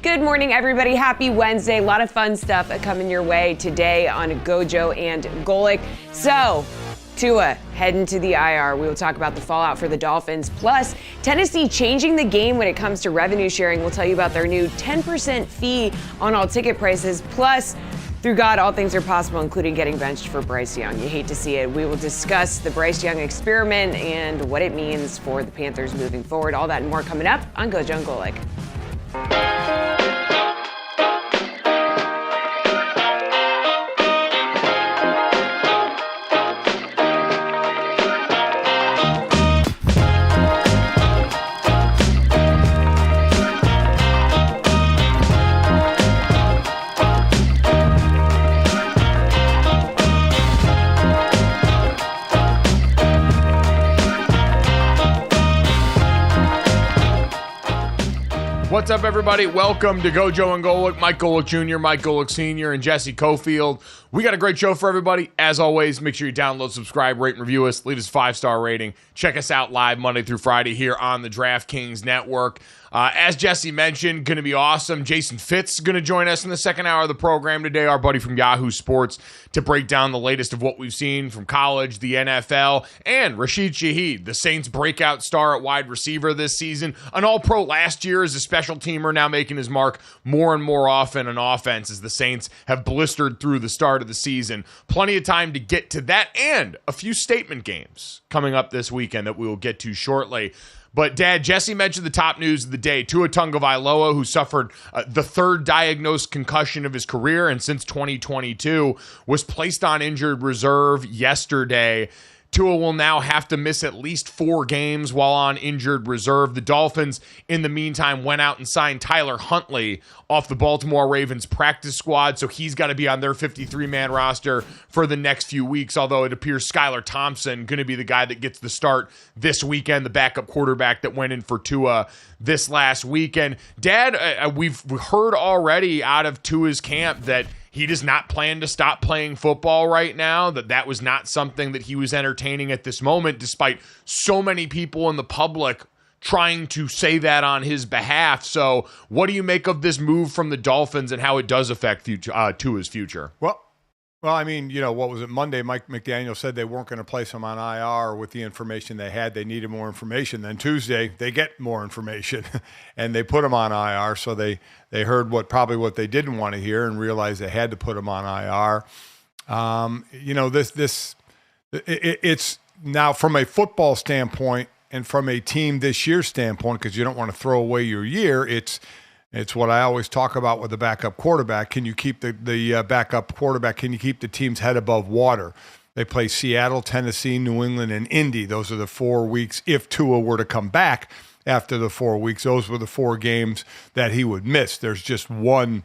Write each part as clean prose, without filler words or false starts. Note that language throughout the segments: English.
Good morning, everybody. Happy Wednesday. A lot of fun stuff coming your way today on GoJo and Golic. So, Tua heading to the IR. We will talk about the fallout for the Dolphins. Plus, Tennessee changing the game when it comes to revenue sharing. We'll tell you about their new 10% fee on all ticket prices. Plus, through God, all things are possible, including getting benched for Bryce Young. You hate to see it. We will discuss the Bryce Young experiment and what it means for the Panthers moving forward. All that and more coming up on GoJo and Golic. What's up, everybody? Welcome to GoJo and Golic. Mike Golic Jr., Mike Golic Sr., and Jesse Cofield. We got a great show for everybody. As always, make sure you download, subscribe, rate, and review us. Leave us a 5-star rating. Check us out live Monday through Friday here on the DraftKings Network. As Jesse mentioned, going to be awesome. Jason Fitz is going to join us in the second hour of the program today, our buddy from Yahoo Sports, to break down the latest of what we've seen from college, the NFL, and Rasheed Shaheed, the Saints' breakout star at wide receiver this season. An All-Pro last year as a special teamer, now making his mark more and more often on offense as the Saints have blistered through the start of the season. Plenty of time to get to that and a few statement games coming up this weekend that we will get to shortly. But, Dad, Jesse mentioned the top news of the day. Tua Tagovailoa, who suffered the third diagnosed concussion of his career and since 2022, was placed on injured reserve yesterday. Tua will now have to miss at least 4 games while on injured reserve. The Dolphins, in the meantime, went out and signed Tyler Huntley off the Baltimore Ravens practice squad, so he's got to be on their 53-man roster for the next few weeks, although it appears Skylar Thompson going to be the guy that gets the start this weekend, the backup quarterback that went in for Tua this last weekend. Dad, we've heard already out of Tua's camp that he does not plan to stop playing football right now, that was not something that he was entertaining at this moment, despite so many people in the public trying to say that on his behalf. So what do you make of this move from the Dolphins and how it does affect Tua's future? Well, Well, I mean, what was it, Monday, Mike McDaniel said they weren't going to place him on IR with the information they had. They needed more information. Then Tuesday, they get more information, and they put him on IR. So they heard probably what they didn't want to hear and realized they had to put him on IR. It's now from a football standpoint and from a team this year standpoint, because you don't want to throw away your year, it's what I always talk about with the backup quarterback. Can you keep the backup quarterback? Can you keep the team's head above water? They play Seattle, Tennessee, New England, and Indy. Those are the 4 weeks. If Tua were to come back after the 4 weeks, those were the 4 games that he would miss. There's just one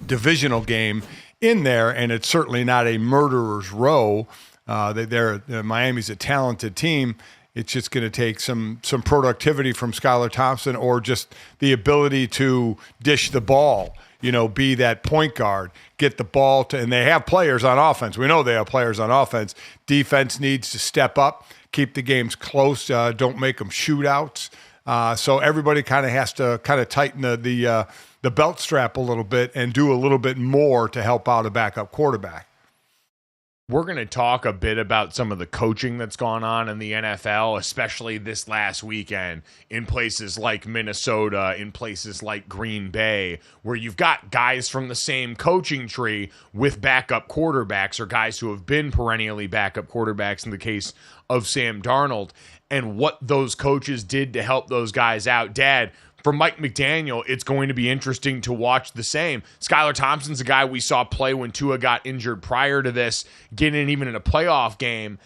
divisional game in there, and it's certainly not a murderer's row. Miami's a talented team. It's just going to take some productivity from Skylar Thompson, or just the ability to dish the ball, be that point guard, get the ball to, and they have players on offense. We know they have players on offense. Defense needs to step up, keep the games close, don't make them shootouts. So everybody kind of has to tighten the belt strap a little bit and do a little bit more to help out a backup quarterback. We're going to talk a bit about some of the coaching that's gone on in the NFL, especially this last weekend in places like Minnesota, in places like Green Bay, where you've got guys from the same coaching tree with backup quarterbacks, or guys who have been perennially backup quarterbacks in the case of Sam Darnold, and what those coaches did to help those guys out. Dad, for Mike McDaniel, it's going to be interesting to watch the same. Skylar Thompson's a guy we saw play when Tua got injured prior to this, getting even in a playoff game.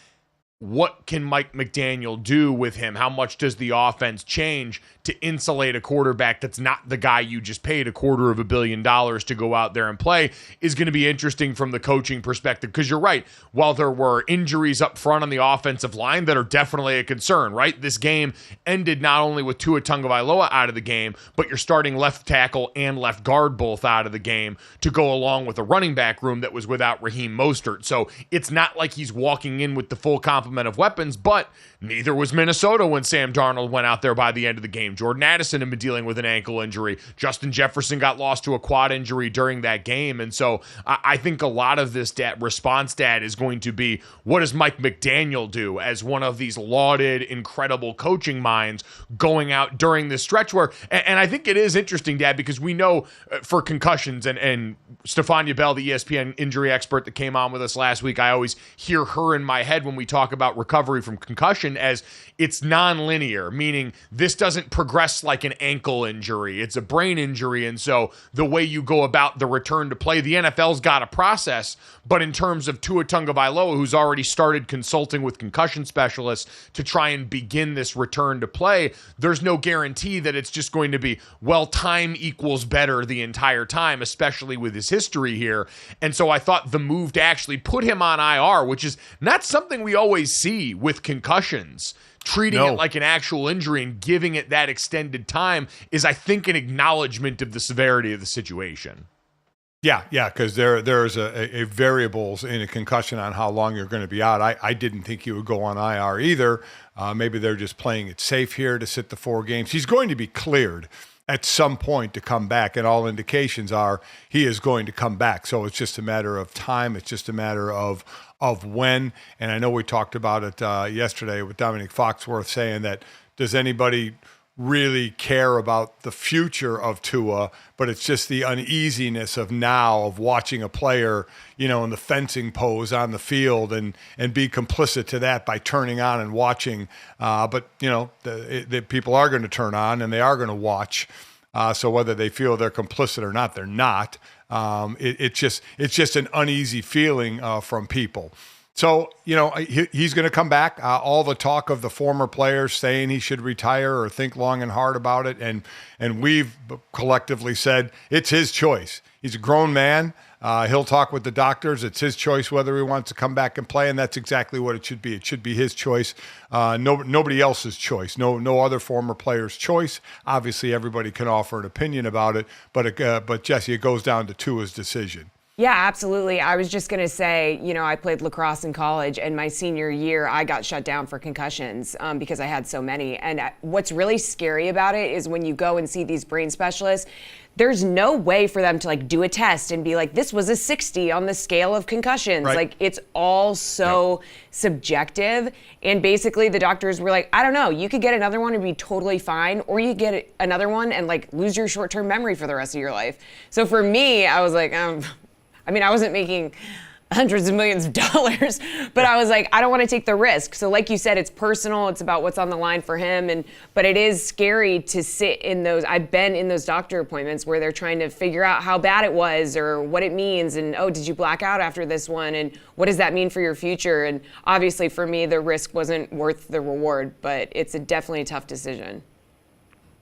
What can Mike McDaniel do with him? How much does the offense change to insulate a quarterback that's not the guy you just paid $250 million to go out there and play? Is going to be interesting from the coaching perspective, because you're right. While there were injuries up front on the offensive line that are definitely a concern, right? This game ended not only with Tua Tagovailoa out of the game, but you're starting left tackle and left guard both out of the game to go along with a running back room that was without Raheem Mostert. So it's not like he's walking in with the full complement of weapons, but neither was Minnesota when Sam Darnold went out there by the end of the game. Jordan Addison had been dealing with an ankle injury. Justin Jefferson got lost to a quad injury during that game. And so I think a lot of this response, Dad, is going to be, what does Mike McDaniel do as one of these lauded, incredible coaching minds going out during this stretch where, and I think it is interesting, Dad, because we know for concussions, and Stefania Bell, the ESPN injury expert that came on with us last week, I always hear her in my head when we talk about recovery from concussion as it's non-linear, meaning this doesn't progress like an ankle injury. It's a brain injury. And so the way you go about the return to play, the NFL's got a process, but in terms of Tua Tagovailoa, who's already started consulting with concussion specialists to try and begin this return to play, there's no guarantee that it's just going to be, well, time equals better the entire time, especially with his history here. And so I thought the move to actually put him on IR, which is not something we always see with concussions, treating it like an actual injury and giving it that extended time, is, I think, an acknowledgement of the severity of the situation. Yeah, because there's a variables in a concussion on how long you're going to be out. I didn't think he would go on IR either. Maybe they're just playing it safe here to sit the 4 games. He's going to be cleared at some point to come back, and all indications are he is going to come back. So it's just a matter of time. It's just a matter of when. And I know we talked about it yesterday with Dominic Foxworth saying that, does anybody really care about the future of Tua? But it's just the uneasiness of now of watching a player, in the fencing pose on the field and be complicit to that by turning on and watching. But the people are going to turn on and they are going to watch. So whether they feel they're complicit or not, they're not. It's just an uneasy feeling from people. So, he's going to come back. All the talk of the former players saying he should retire or think long and hard about it. And we've collectively said it's his choice. He's a grown man. He'll talk with the doctors. It's his choice whether he wants to come back and play, and that's exactly what it should be. It should be his choice, nobody else's choice, no other former player's choice. Obviously, everybody can offer an opinion about it, but Jesse, it goes down to Tua's decision. Yeah, absolutely. I was just going to say, I played lacrosse in college, and my senior year, I got shut down for concussions because I had so many. And what's really scary about it is when you go and see these brain specialists, there's no way for them to like do a test and be like, this was a 60 on the scale of concussions. Right. Like it's all so subjective. And basically the doctors were like, I don't know, you could get another one and be totally fine, or you get another one and like lose your short-term memory for the rest of your life. So for me, I was like, I wasn't making hundreds of millions of dollars, but I was like, I don't want to take the risk. So like you said, it's personal. It's about what's on the line for him. But it is scary to sit in those. I've been in those doctor appointments where they're trying to figure out how bad it was or what it means. And, oh, did you black out after this one? And what does that mean for your future? And obviously for me, the risk wasn't worth the reward, but it's definitely a tough decision.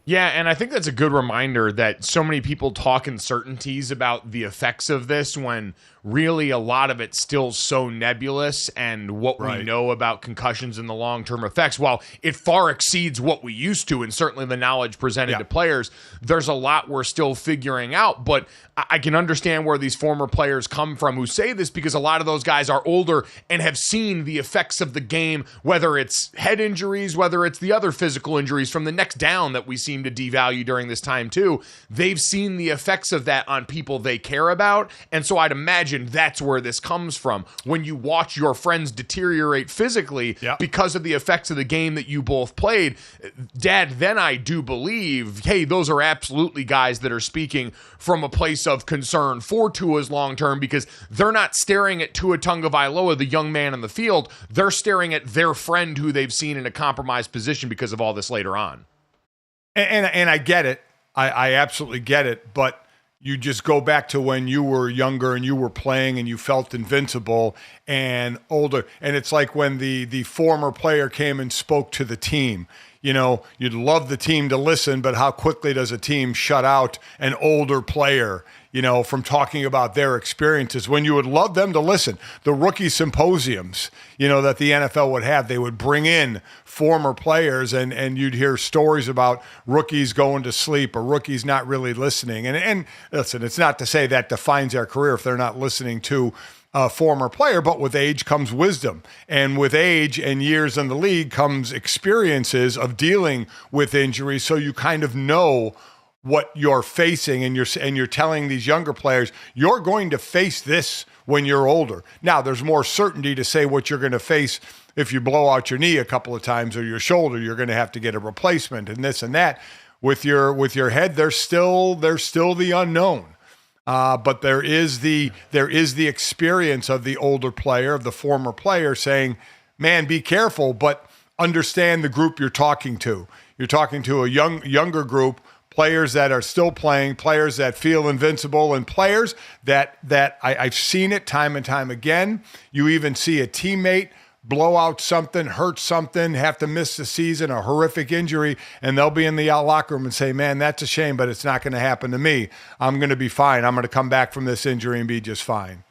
Yeah, and I think that's a good reminder that so many people talk in certainties about the effects of this when really a lot of it's still so nebulous, and what we know about concussions and the long-term effects, while it far exceeds what we used to, and certainly the knowledge presented to players, there's a lot we're still figuring out. But I can understand where these former players come from who say this, because a lot of those guys are older and have seen the effects of the game, whether it's head injuries, whether it's the other physical injuries from the next down that we seem to devalue during this time too. They've seen the effects of that on people they care about. And so I'd imagine that's where this comes from. When you watch your friends deteriorate physically because of the effects of the game that you both played, Dad, then I do believe, hey, those are absolutely guys that are speaking from a place of concern for Tua's long-term, because they're not staring at Tua Tagovailoa, the young man in the field. They're staring at their friend who they've seen in a compromised position because of all this later on. And I get it. I absolutely get it. But you just go back to when you were younger and you were playing and you felt invincible and older. And it's like when the former player came and spoke to the team. You know, you'd love the team to listen, but how quickly does a team shut out an older player, you know, from talking about their experiences when you would love them to listen? The rookie symposiums, you know, that the NFL would have, they would bring in former players and you'd hear stories about rookies going to sleep or rookies not really listening. And listen, it's not to say that defines their career if they're not listening to a former player, but with age comes wisdom. And with age and years in the league comes experiences of dealing with injuries. So you kind of know what you're facing, and you're telling these younger players, you're going to face this when you're older. Now, there's more certainty to say what you're going to face if you blow out your knee a couple of times or your shoulder, you're going to have to get a replacement and this and that. With your head, there's still the unknown. But there is the experience of the older player, of the former player, saying, man, be careful, but understand the group you're talking to. You're talking to a younger group, players that are still playing, players that feel invincible, and players that I've seen it time and time again. You even see a teammate blow out something, hurt something, have to miss the season, a horrific injury, and they'll be in the locker room and say, man, that's a shame, but it's not going to happen to me. I'm going to be fine. I'm going to come back from this injury and be just fine.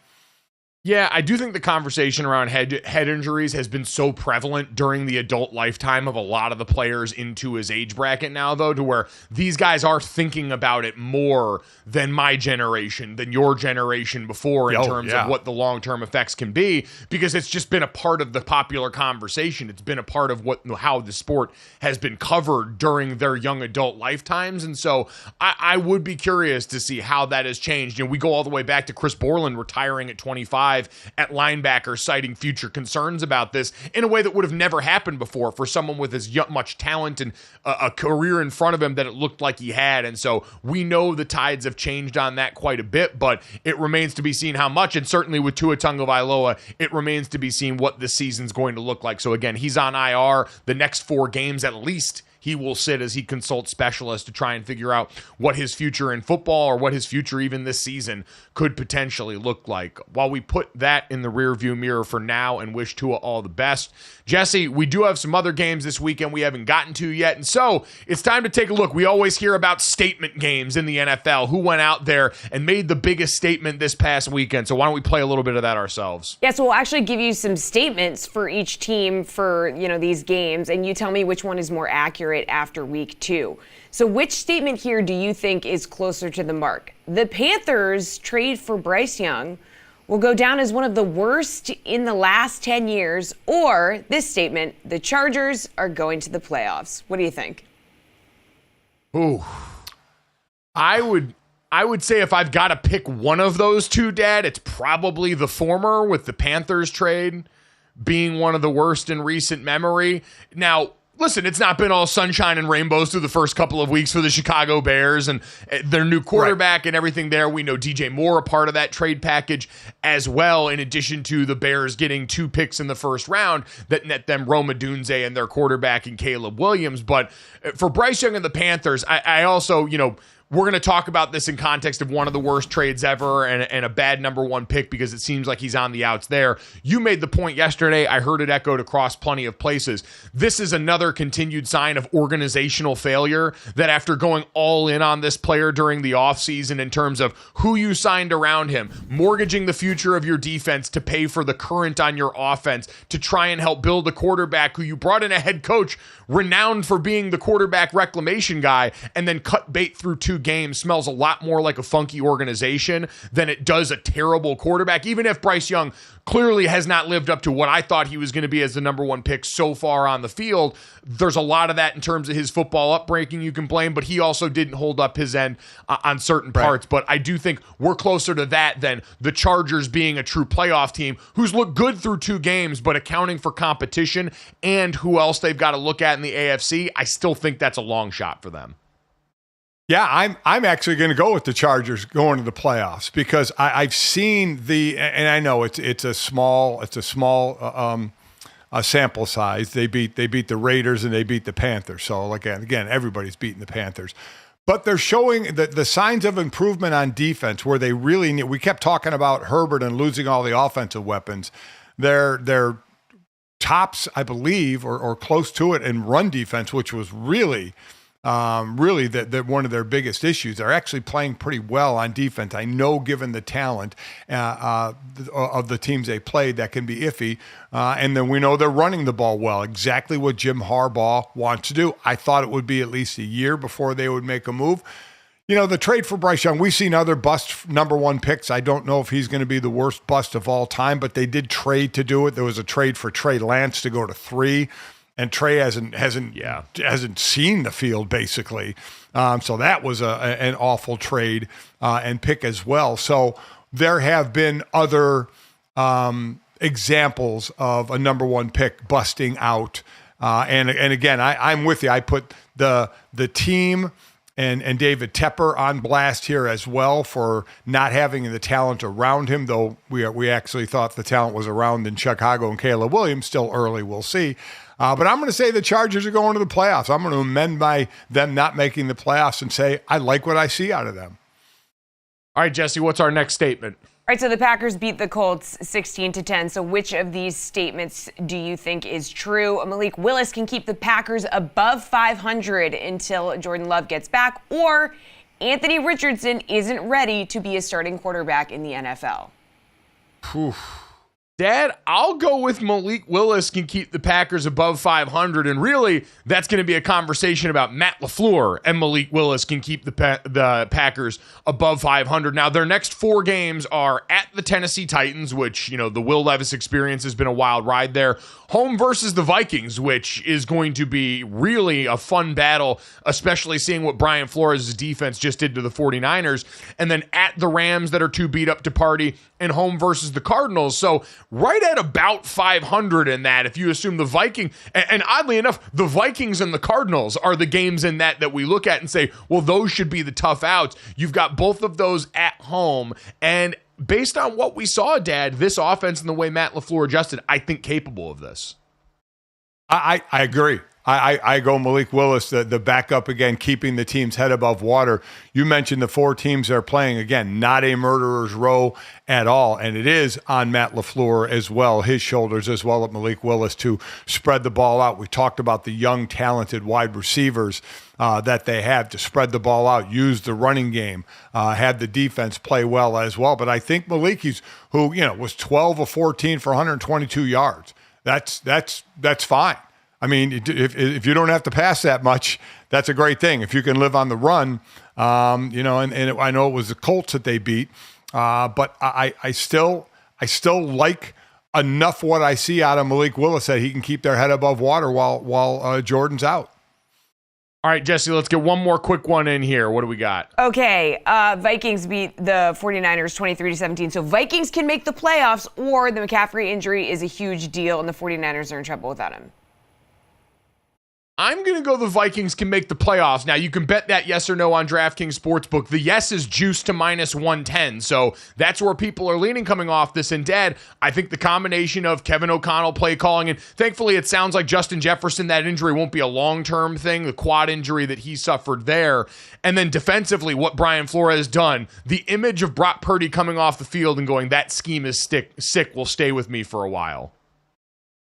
Yeah, I do think the conversation around head injuries has been so prevalent during the adult lifetime of a lot of the players into his age bracket now, though, to where these guys are thinking about it more than my generation, than your generation before, in terms of what the long-term effects can be, because it's just been a part of the popular conversation. It's been a part of how the sport has been covered during their young adult lifetimes. And so I would be curious to see how that has changed. You know, we go all the way back to Chris Borland retiring at 25 at linebacker, citing future concerns about this in a way that would have never happened before for someone with as much talent and a career in front of him that it looked like he had. And so we know the tides have changed on that quite a bit, but it remains to be seen how much. And certainly with Tua Tagovailoa, it remains to be seen what this season's going to look like. So again, he's on IR the next 4 games at least. He will sit as he consults specialists to try and figure out what his future in football, or what his future even this season could potentially look like. While we put that in the rearview mirror for now and wish Tua all the best, Jesse, we do have some other games this weekend we haven't gotten to yet, and so it's time to take a look. We always hear about statement games in the NFL. Who went out there and made the biggest statement this past weekend? So why don't we play a little bit of that ourselves? Yeah, so we'll actually give you some statements for each team for, these games, and you tell me which one is more accurate after week 2. So which statement here do you think is closer to the mark? The Panthers' trade for Bryce Young will go down as one of the worst in the last 10 years, or this statement, the Chargers are going to the playoffs. What do you think? Ooh, I would I would say if I've got to pick one of those two, Dad, it's probably the former, with the Panthers trade being one of the worst in recent memory. Now, listen, it's not been all sunshine and rainbows through the first couple of weeks for the Chicago Bears and their new quarterback and everything there. We know DJ Moore, a part of that trade package as well, in addition to the Bears getting 2 picks in the first round that net them Rome Odunze and their quarterback in Caleb Williams. But for Bryce Young and the Panthers, I also, we're going to talk about this in context of one of the worst trades ever and a bad number 1 pick because it seems like he's on the outs there. You made the point yesterday. I heard it echoed across plenty of places. This is another continued sign of organizational failure, that after going all in on this player during the offseason in terms of who you signed around him, mortgaging the future of your defense to pay for the current on your offense, to try and help build a quarterback who you brought in a head coach renowned for being the quarterback reclamation guy, and then cut bait through 2 games, smells a lot more like a funky organization than it does a terrible quarterback, even if Bryce Young clearly has not lived up to what I thought he was going to be as the number 1 pick so far on the field. There's a lot of that in terms of his football upbringing you can blame, but he also didn't hold up his end on certain parts. But I do think we're closer to that than the Chargers being a true playoff team who's looked good through 2 games, but accounting for competition and who else they've got to look at in the AFC, I still think that's a long shot for them. Yeah, I'm actually going to go with the Chargers going to the playoffs because I've seen and I know it's a small sample size. They beat the Raiders and they beat the Panthers. So again, everybody's beating the Panthers, but they're showing the signs of improvement on defense where they really need. We kept talking about Herbert and losing all the offensive weapons. They're tops, I believe, or close to it in run defense, which was really one of their biggest issues. They're actually playing pretty well on defense. I know, given the talent of the teams they played, that can be iffy. And then we know they're running the ball well, exactly what Jim Harbaugh wants to do. I thought it would be at least a year before they would make a move. The trade for Bryce Young, we've seen other bust number 1 picks. I don't know if he's going to be the worst bust of all time, but they did trade to do it. There was a trade for Trey Lance to go to 3. And Trey hasn't seen the field basically, so that was an awful trade and pick as well. So there have been other examples of a number 1 pick busting out, and again, I'm with you. I put the team and David Tepper on blast here as well for not having the talent around him. Though we actually thought the talent was around in Chicago and Caleb Williams. Still early, we'll see. But I'm going to say the Chargers are going to the playoffs. I'm going to amend by them not making the playoffs and say I like what I see out of them. All right, Jesse, what's our next statement? All right, so the Packers beat the Colts 16-10. So which of these statements do you think is true? Malik Willis can keep the Packers above 500 until Jordan Love gets back, or Anthony Richardson isn't ready to be a starting quarterback in the NFL? Dad, I'll go with Malik Willis can keep the Packers above 500, and really, that's going to be a conversation about Matt LaFleur and Malik Willis can keep the Packers above 500. Now, their next 4 games are at the Tennessee Titans, which, the Will Levis experience has been a wild ride there. Home versus the Vikings, which is going to be really a fun battle, especially seeing what Brian Flores' defense just did to the 49ers. And then at the Rams that are too beat up to party, and home versus the Cardinals. So right at about 500 in that, if you assume the Viking, and oddly enough, the Vikings and the Cardinals are the games in that we look at and say, well, those should be the tough outs. You've got both of those at home. And based on what we saw, Dad, this offense and the way Matt LaFleur adjusted, I think capable of this. I agree. I go Malik Willis, the backup again, keeping the team's head above water. You mentioned the 4 teams they're playing. Again, not a murderer's row at all. And it is on Matt LaFleur as well, his shoulders as well at Malik Willis to spread the ball out. We talked about the young, talented wide receivers that they have to spread the ball out, use the running game, had the defense play well as well. But I think Malik, who was 12 of 14 for 122 yards. That's fine. I mean, if you don't have to pass that much, that's a great thing. If you can live on the run, and I know it was the Colts that they beat, but I still like enough what I see out of Malik Willis that he can keep their head above water while Jordan's out. All right, Jesse, let's get one more quick one in here. What do we got? Okay, Vikings beat the 49ers 23-17. So Vikings can make the playoffs, or the McCaffrey injury is a huge deal and the 49ers are in trouble without him. I'm going to go the Vikings can make the playoffs. Now, you can bet that yes or no on DraftKings Sportsbook. The yes is juiced to -110, so that's where people are leaning coming off this. And, Dad, I think the combination of Kevin O'Connell play calling, and thankfully it sounds like Justin Jefferson, that injury won't be a long-term thing, the quad injury that he suffered there. And then defensively, what Brian Flores done, the image of Brock Purdy coming off the field and going, that scheme is sick, will stay with me for a while.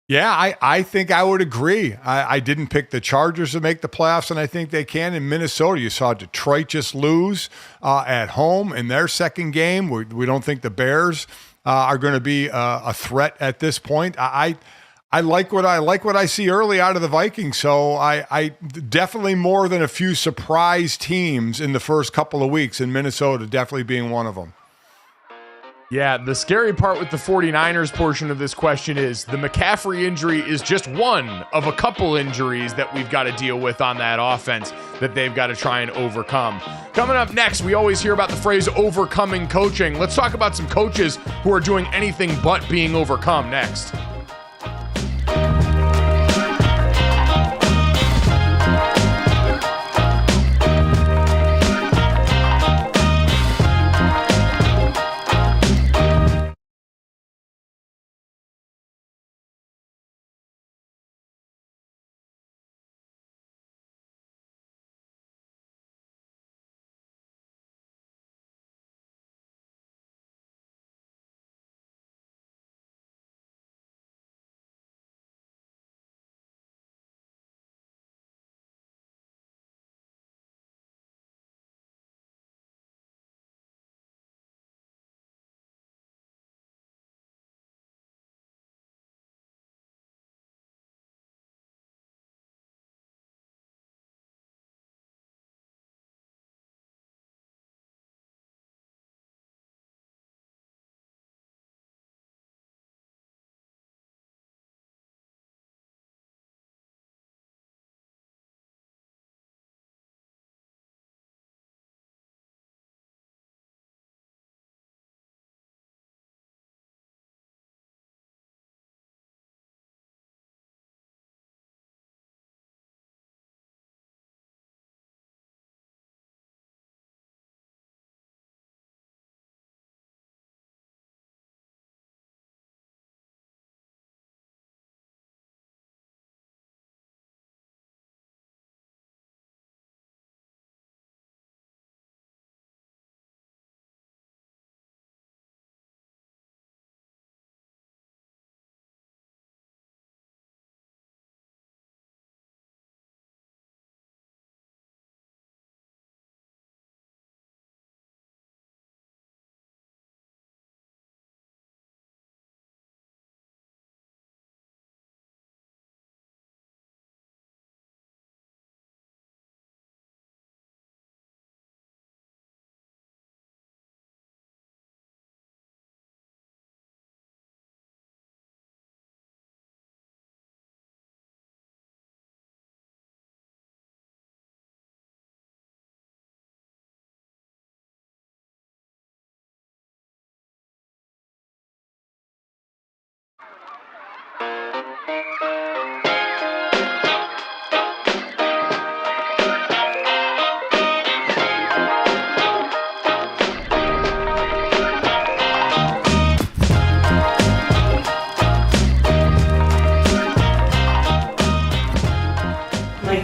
Yeah, I think I would agree. I didn't pick the Chargers to make the playoffs, and I think they can. In Minnesota, you saw Detroit just lose at home in their second game. We don't think the Bears are going to be a threat at this point. I like what I see early out of the Vikings. So I definitely more than a few surprise teams in the first couple of weeks, in Minnesota definitely being one of them. Yeah, the scary part with the 49ers portion of this question is the McCaffrey injury is just one of a couple injuries that we've got to deal with on that offense that they've got to try and overcome. Coming up next, we always hear about the phrase overcoming coaching. Let's talk about some coaches who are doing anything but being overcome next.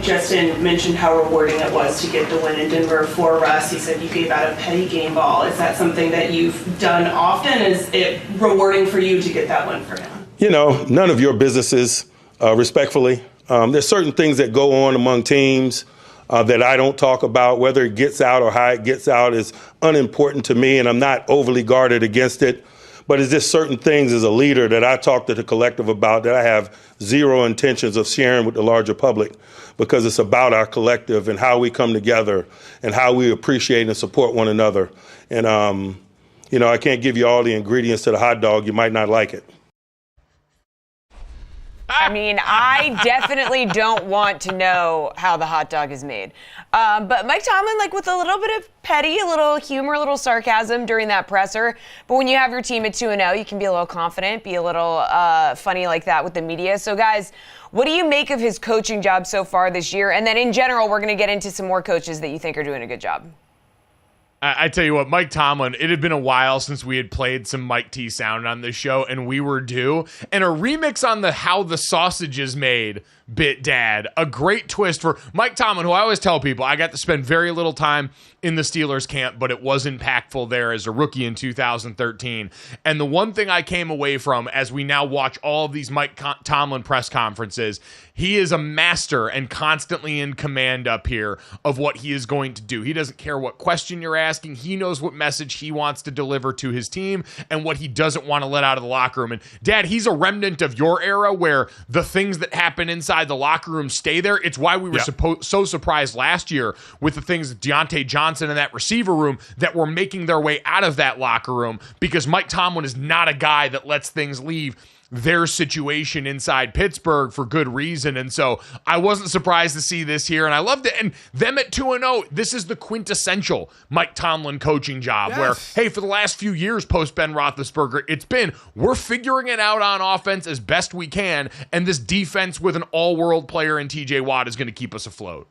Justin mentioned how rewarding it was to get the win in Denver for Russ. He said you gave out a petty game ball. Is that something that you've done often? Is it rewarding for you to get that win for him? You know, none of your businesses, respectfully. There's certain things that go on among teams that I don't talk about. Whether it gets out or how it gets out is unimportant to me, and I'm not overly guarded against it. But it's just certain things as a leader that I talk to the collective about that I have zero intentions of sharing with the larger public, because it's about our collective and how we come together and how we appreciate and support one another. And, you know, I can't give you all the ingredients to the hot dog. You might not like it. I mean, I definitely don't want to know how the hot dog is made. But Mike Tomlin, like with a little bit of petty, a little humor, a little sarcasm during that presser. But when you have your team at 2-0, you can be a little confident, be a little funny like that with the media. So, guys, what do you make of his coaching job so far this year? And then in general, we're going to get into some more coaches that you think are doing a good job. I tell you what, Mike Tomlin, it had been a while since we had played some Mike T sound on this show, and we were due. And a remix on the How the Sausage is Made bit, Dad. A great twist for Mike Tomlin, who I always tell people, I got to spend very little time in the Steelers camp, but it was impactful there as a rookie in 2013. And the one thing I came away from as we now watch all of these Mike Tomlin press conferences, he is a master and constantly in command up here of what he is going to do. He doesn't care what question you're asking. He knows what message he wants to deliver to his team and what he doesn't want to let out of the locker room. And Dad, he's a remnant of your era where the things that happen inside the locker room stay there. It's why we were so surprised last year with the things that Deontay Johnson in that receiver room that were making their way out of that locker room, because Mike Tomlin is not a guy that lets things leave their situation inside Pittsburgh for good reason. And so I wasn't surprised to see this here, and I loved it. And them at 2-0, this is the quintessential Mike Tomlin coaching job where, hey, for the last few years post Ben Roethlisberger, it's been, we're figuring it out on offense as best we can, and this defense with an all-world player in TJ Watt is going to keep us afloat.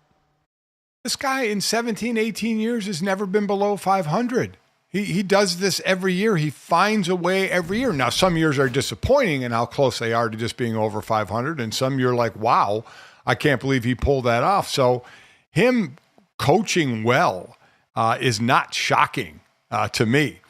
This guy in 17, 18 years has never been below 500. He does this every year. He finds a way every year. Now, some years are disappointing in how close they are to just being over 500, and some you're like, wow, I can't believe he pulled that off. So him coaching well is not shocking to me.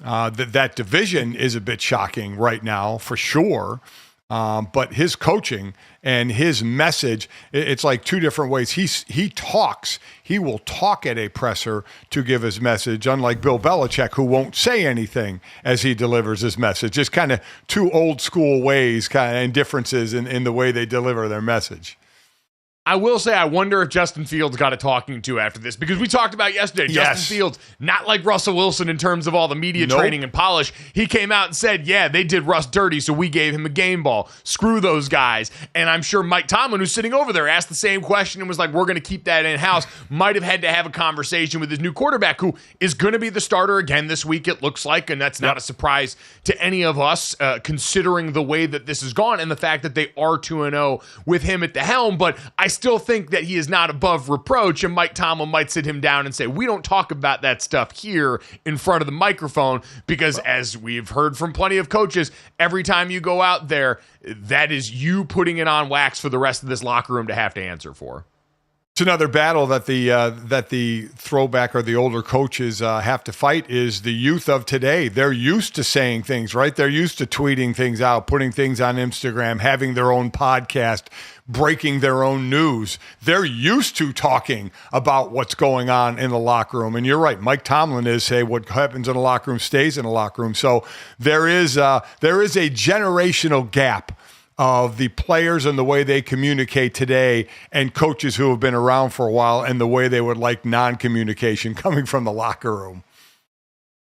That division is a bit shocking right now, for sure. But his coaching and his message, it's like two different ways. He talks. He will talk at a presser to give his message, unlike Bill Belichick, who won't say anything as he delivers his message. Just kind of two old school ways and differences in the way they deliver their message. I will say, I wonder if Justin Fields got a talking to after this, because we talked about yesterday, Justin Fields, not like Russell Wilson in terms of all the media training and polish. He came out and said, yeah, they did Russ dirty, so we gave him a game ball. Screw those guys. And I'm sure Mike Tomlin, who's sitting over there, asked the same question and was like, we're going to keep that in-house. Might have had to have a conversation with his new quarterback, who is going to be the starter again this week, it looks like, and that's not a surprise to any of us, considering the way that this has gone and the fact that they are 2-0 with him at the helm. But I still think that he is not above reproach, and Mike Tomlin might sit him down and say, we don't talk about that stuff here in front of the microphone, because as we've heard from plenty of coaches, every time you go out there, that is you putting it on wax for the rest of this locker room to have to answer for. It's another battle that the throwback or the older coaches have to fight is the youth of today. They're used to saying things, right? They're used to tweeting things out, putting things on Instagram, having their own podcast, breaking their own news. They're used to talking about what's going on in the locker room. And you're right, Mike Tomlin is, hey, what happens in the locker room stays in the locker room. So there is a generational gap of the players and the way they communicate today and coaches who have been around for a while and the way they would like non-communication coming from the locker room.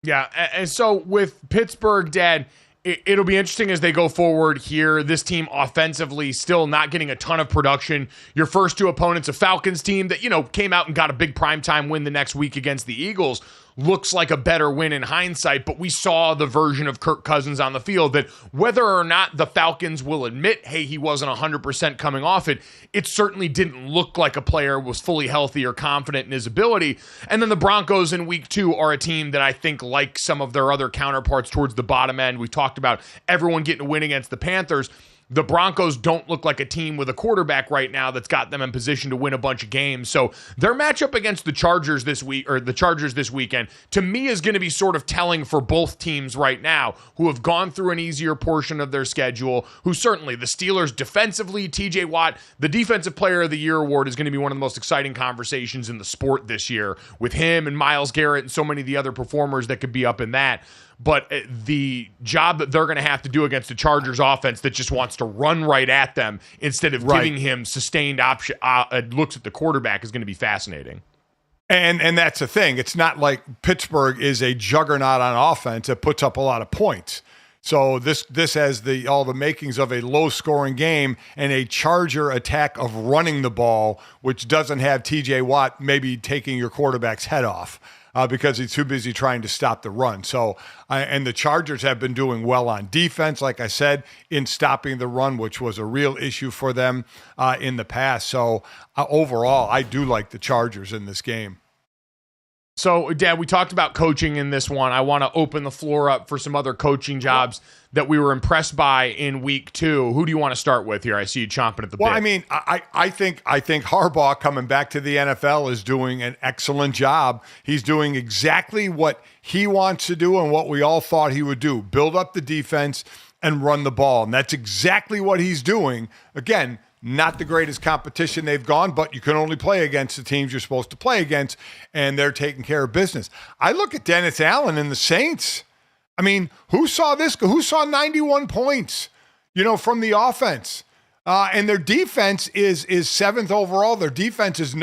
Yeah, and so with Pittsburgh, Dad, it'll be interesting as they go forward here. This team offensively still not getting a ton of production. Your first two opponents, a Falcons team that, came out and got a big primetime win the next week against the Eagles, looks like a better win in hindsight, but we saw the version of Kirk Cousins on the field that whether or not the Falcons will admit, hey, he wasn't 100% coming off it, it certainly didn't look like a player was fully healthy or confident in his ability. And then the Broncos in week 2 are a team that I think, like some of their other counterparts towards the bottom end, we've talked about everyone getting a win against the Panthers. The Broncos don't look like a team with a quarterback right now that's got them in position to win a bunch of games. So their matchup against the Chargers this weekend, to me is going to be sort of telling for both teams right now, who have gone through an easier portion of their schedule, who certainly the Steelers defensively, TJ Watt, the Defensive Player of the Year award is going to be one of the most exciting conversations in the sport this year with him and Myles Garrett and so many of the other performers that could be up in that. But the job that they're going to have to do against the Chargers offense that just wants to run right at them instead of giving him sustained option looks at the quarterback is going to be fascinating. And that's the thing. It's not like Pittsburgh is a juggernaut on offense that puts up a lot of points. So this has all the makings of a low-scoring game and a Charger attack of running the ball, which doesn't have T.J. Watt maybe taking your quarterback's head off because he's too busy trying to stop the run. So, and the Chargers have been doing well on defense, like I said, in stopping the run, which was a real issue for them in the past. So overall, I do like the Chargers in this game. So, Dad, we talked about coaching in this one. I want to open the floor up for some other coaching jobs that we were impressed by in week 2. Who do you want to start with here? I see you chomping at the bit. Well, I mean, I think Harbaugh coming back to the NFL is doing an excellent job. He's doing exactly what he wants to do and what we all thought he would do: build up the defense and run the ball. And that's exactly what he's doing. Again, not the greatest competition they've gone, but you can only play against the teams you're supposed to play against, and they're taking care of business. I look at Dennis Allen and the Saints. I mean, who saw this? Who saw 91 points, from the offense? And their defense is 7th overall. Their defense is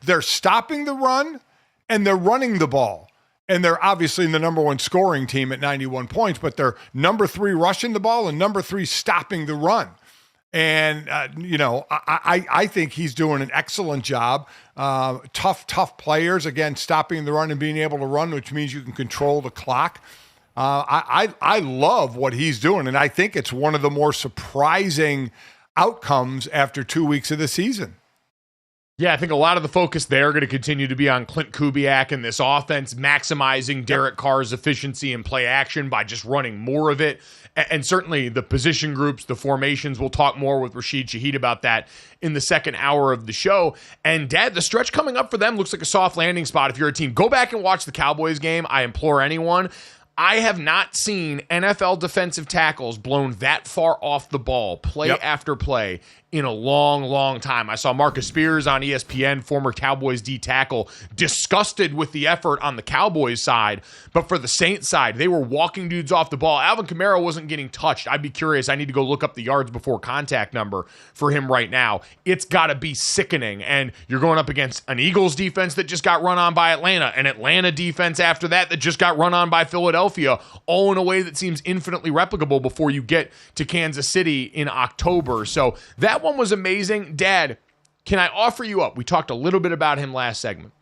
they're stopping the run and they're running the ball. And they're obviously the number 1 scoring team at 91 points, but they're number 3 rushing the ball and number 3 stopping the run. And, I think he's doing an excellent job. Tough players, again, stopping the run and being able to run, which means you can control the clock. I love what he's doing, and I think it's one of the more surprising outcomes after 2 weeks of the season. Yeah, I think a lot of the focus there going to continue to be on Clint Kubiak and this offense, maximizing Derek Carr's efficiency and play action by just running more of it. And certainly the position groups, the formations, we'll talk more with Rasheed Shaheed about that in the second hour of the show. And Dad, the stretch coming up for them looks like a soft landing spot if you're a team. Go back and watch the Cowboys game. I implore anyone. I have not seen NFL defensive tackles blown that far off the ball, play after play, in a long, long time. I saw Marcus Spears on ESPN, former Cowboys D tackle, disgusted with the effort on the Cowboys side, but for the Saints side, they were walking dudes off the ball. Alvin Kamara wasn't getting touched. I'd be curious. I need to go look up the yards before contact number for him right now. It's got to be sickening, and you're going up against an Eagles defense that just got run on by Atlanta, an Atlanta defense after that just got run on by Philadelphia, all in a way that seems infinitely replicable before you get to Kansas City in October. So that one was amazing. Dad, can I offer you up? We talked a little bit about him last segment.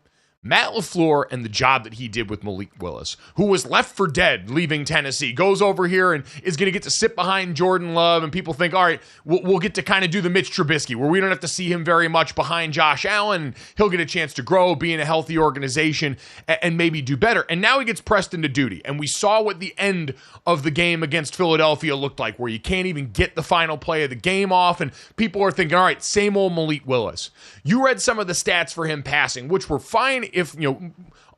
Matt LaFleur and the job that he did with Malik Willis, who was left for dead leaving Tennessee, goes over here and is going to get to sit behind Jordan Love, and people think, all right, we'll get to kind of do the Mitch Trubisky, where we don't have to see him very much behind Josh Allen. He'll get a chance to grow, be in a healthy organization, and maybe do better. And now he gets pressed into duty, and we saw what the end of the game against Philadelphia looked like, where you can't even get the final play of the game off, and people are thinking, all right, same old Malik Willis. You read some of the stats for him passing, which were fine, if,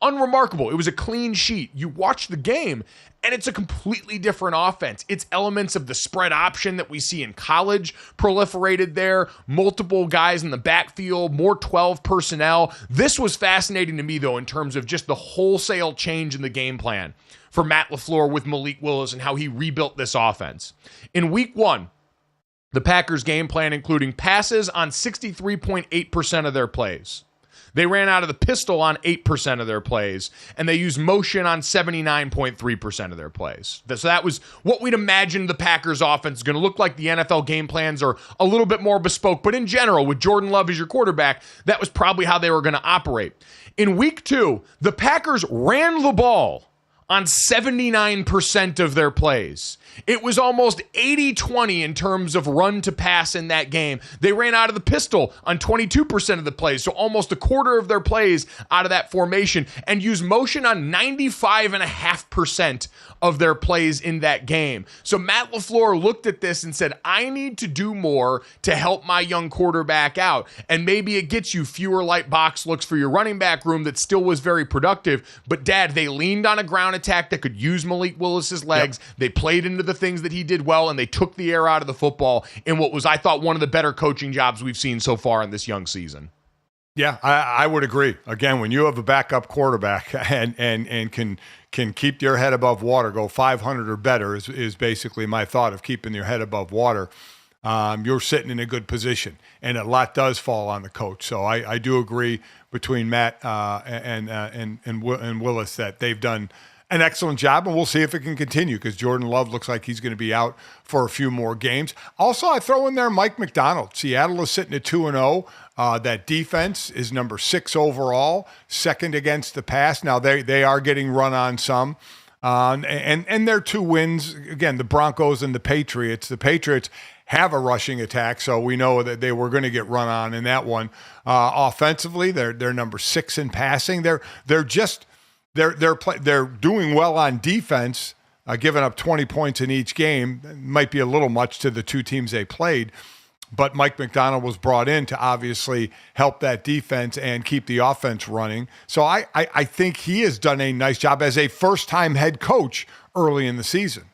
unremarkable. It was a clean sheet. You watch the game, and it's a completely different offense. It's elements of the spread option that we see in college proliferated there, multiple guys in the backfield, more 12 personnel. This was fascinating to me, though, in terms of just the wholesale change in the game plan for Matt LaFleur with Malik Willis and how he rebuilt this offense. In week 1, the Packers' game plan including passes on 63.8% of their plays. They ran out of the pistol on 8% of their plays, and they used motion on 79.3% of their plays. So that was what we'd imagined the Packers' offense is going to look like. The NFL game plans are a little bit more bespoke, but in general, with Jordan Love as your quarterback, that was probably how they were going to operate. In week 2, the Packers ran the ball on 79% of their plays. It was almost 80-20 in terms of run to pass in that game. They ran out of the pistol on 22% of the plays, so almost a quarter of their plays out of that formation, and used motion on 95.5% of their plays in that game. So Matt LaFleur looked at this and said, I need to do more to help my young quarterback out. And maybe it gets you fewer light box looks for your running back room that still was very productive. But Dad, they leaned on a ground attack that could use Malik Willis's legs. Yep. They played into the things that he did well, and they took the air out of the football in what was, I thought, one of the better coaching jobs we've seen so far in this young season. Yeah, I would agree. Again, when you have a backup quarterback and can keep your head above water, go 500 or better is basically my thought of keeping your head above water. You're sitting in a good position, and a lot does fall on the coach. So I do agree between Matt and Willis that they've done an excellent job, and we'll see if it can continue because Jordan Love looks like he's going to be out for a few more games. Also, I throw in there Mike McDonald. Seattle is sitting at 2-0. That defense is number 6 overall, second against the pass. Now, they are getting run on some. And their 2 wins, again, the Broncos and the Patriots. The Patriots have a rushing attack, so we know that they were going to get run on in that one. Offensively, they're number 6 in passing. They're doing well on defense, giving up 20 points in each game. It might be a little much to the 2 teams they played, but Mike McDonald was brought in to obviously help that defense and keep the offense running. So I think he has done a nice job as a first-time head coach early in the season.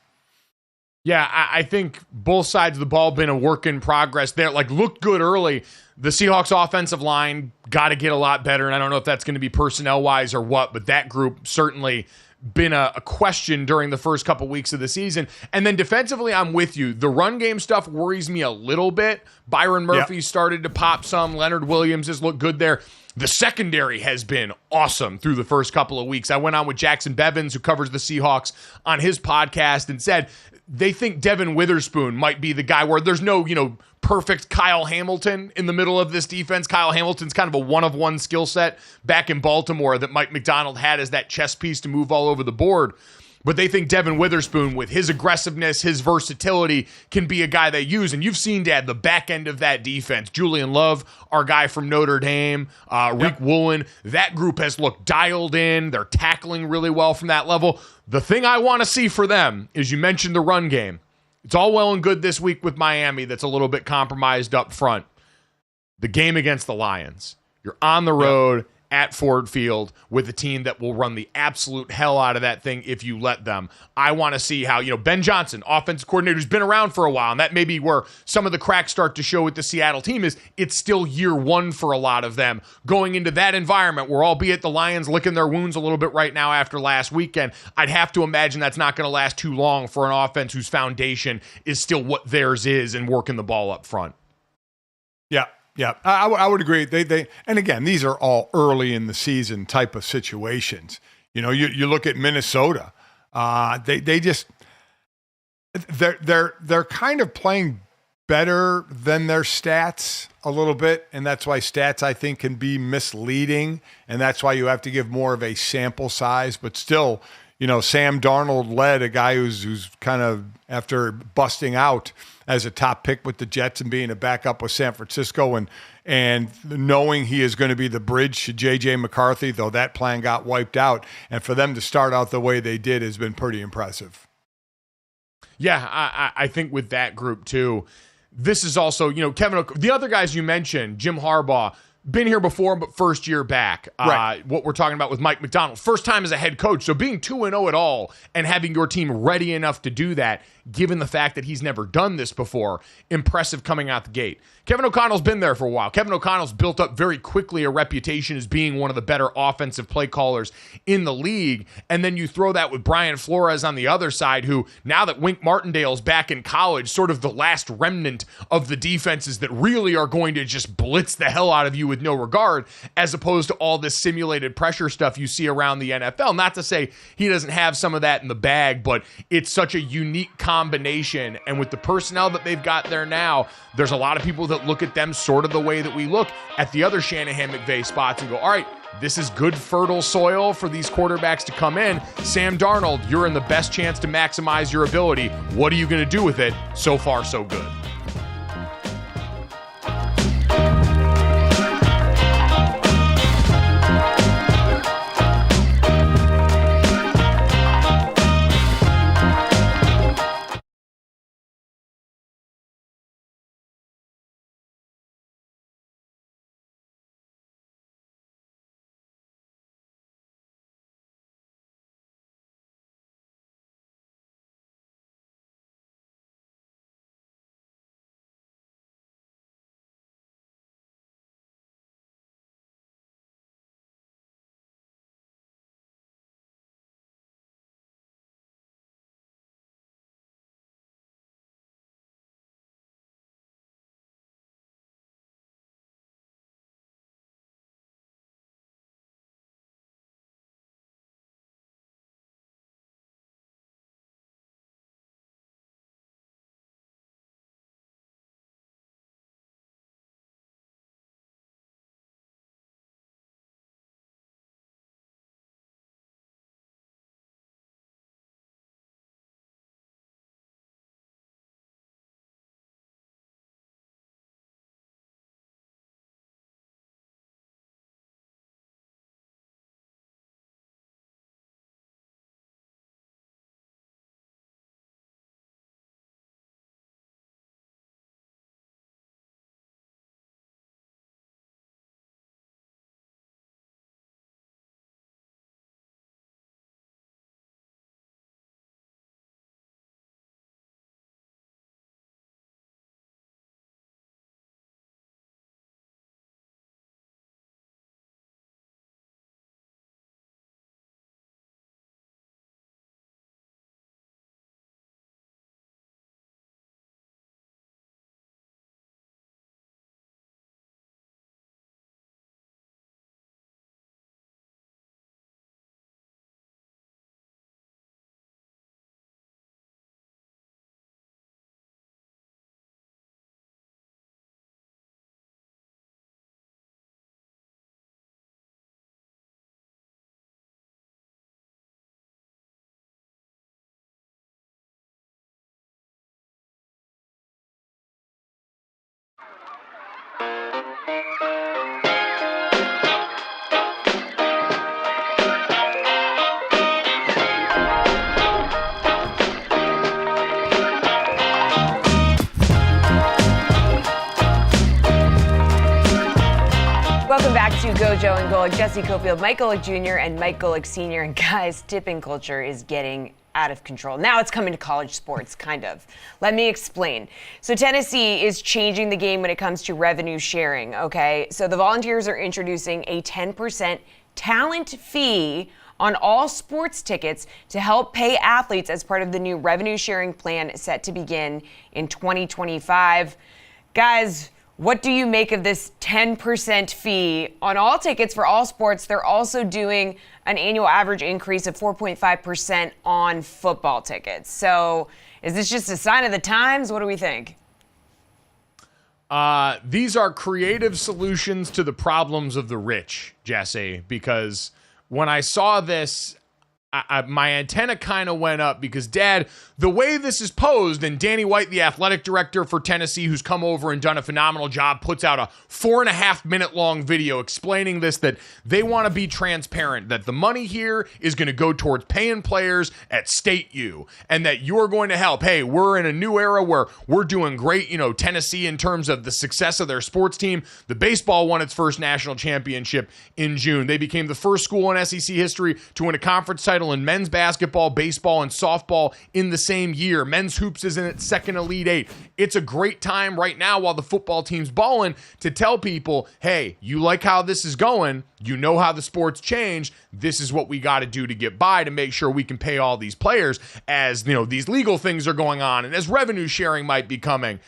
Yeah, I think both sides of the ball been a work in progress there. Like, looked good early. The Seahawks offensive line got to get a lot better, and I don't know if that's going to be personnel-wise or what, but that group certainly been a question during the first couple weeks of the season. And then defensively, I'm with you. The run game stuff worries me a little bit. Byron Murphy started to pop some. Leonard Williams has looked good there. The secondary has been awesome through the first couple of weeks. I went on with Jackson Bevins, who covers the Seahawks, on his podcast and said they think Devin Witherspoon might be the guy where there's no, perfect Kyle Hamilton in the middle of this defense. Kyle Hamilton's kind of a one-of-one skill set back in Baltimore that Mike McDonald had as that chess piece to move all over the board. But they think Devin Witherspoon, with his aggressiveness, his versatility, can be a guy they use. And you've seen, Dad, the back end of that defense. Julian Love, our guy from Notre Dame, Rick Woolen, that group has looked dialed in. They're tackling really well from that level. The thing I want to see for them is, you mentioned the run game. It's all well and good this week with Miami that's a little bit compromised up front. The game against the Lions. You're on the road at Ford Field with a team that will run the absolute hell out of that thing if you let them. I want to see how, Ben Johnson, offensive coordinator, who's been around for a while, and that may be where some of the cracks start to show with the Seattle team, is it's still year 1 for a lot of them. Going into that environment where, albeit the Lions licking their wounds a little bit right now after last weekend, I'd have to imagine that's not going to last too long for an offense whose foundation is still what theirs is and working the ball up front. Yeah. Yeah, I would agree. They and again, these are all early in the season type of situations. You look at Minnesota. They're kind of playing better than their stats a little bit, and that's why stats, I think, can be misleading, and that's why you have to give more of a sample size. But still, Sam Darnold led a guy who's kind of, after busting out as a top pick with the Jets and being a backup with San Francisco, and knowing he is going to be the bridge to J.J. McCarthy, though that plan got wiped out. And for them to start out the way they did has been pretty impressive. Yeah, I think with that group too, this is also, the other guys you mentioned, Jim Harbaugh, been here before, but first year back. Right. What we're talking about with Mike McDonald, first time as a head coach. So being 2-0 at all and having your team ready enough to do that, given the fact that he's never done this before, impressive coming out the gate. Kevin O'Connell's been there for a while. Kevin O'Connell's built up very quickly a reputation as being one of the better offensive play callers in the league. And then you throw that with Brian Flores on the other side, who, now that Wink Martindale's back in college, sort of the last remnant of the defenses that really are going to just blitz the hell out of you with no regard, as opposed to all this simulated pressure stuff you see around the NFL. Not to say he doesn't have some of that in the bag, but it's such a unique combination. And with the personnel that they've got there now, there's a lot of people that look at them sort of the way that we look at the other Shanahan McVay spots and go, all right, this is good fertile soil for these quarterbacks to come in. Sam Darnold, you're in the best chance to maximize your ability. What are you going to do with it? So far, so good. Welcome back to GoJo and Golic. Jesse Cofield, Mike Golic Jr. and Mike Golic Sr. And guys, tipping culture is getting out of control. Now it's coming to college sports, kind of. Let me explain. So Tennessee is changing the game when it comes to revenue sharing, okay? So the Volunteers are introducing a 10% talent fee on all sports tickets to help pay athletes as part of the new revenue sharing plan set to begin in 2025. Guys, what do you make of this 10% fee on all tickets for all sports? They're also doing an annual average increase of 4.5% on football tickets. So is this just a sign of the times? What do we think? These are creative solutions to the problems of the rich, Jesse, because when I saw this, my antenna kind of went up because, Dad, the way this is posed, and Danny White, the athletic director for Tennessee, who's come over and done a phenomenal job, puts out a 4.5-minute long video explaining this, that they want to be transparent, that the money here is going to go towards paying players at State U, and that you're going to help. Hey, we're in a new era where we're doing great, Tennessee in terms of the success of their sports team. The baseball won its first national championship in June. They became the first school in SEC history to win a conference title in men's basketball, baseball, and softball in the same year. Men's hoops is in its second Elite Eight. It's a great time right now while the football team's balling to tell people, hey, you like how this is going, you know how the sport's changed, this is what we got to do to get by to make sure we can pay all these players as, these legal things are going on and as revenue sharing might be coming.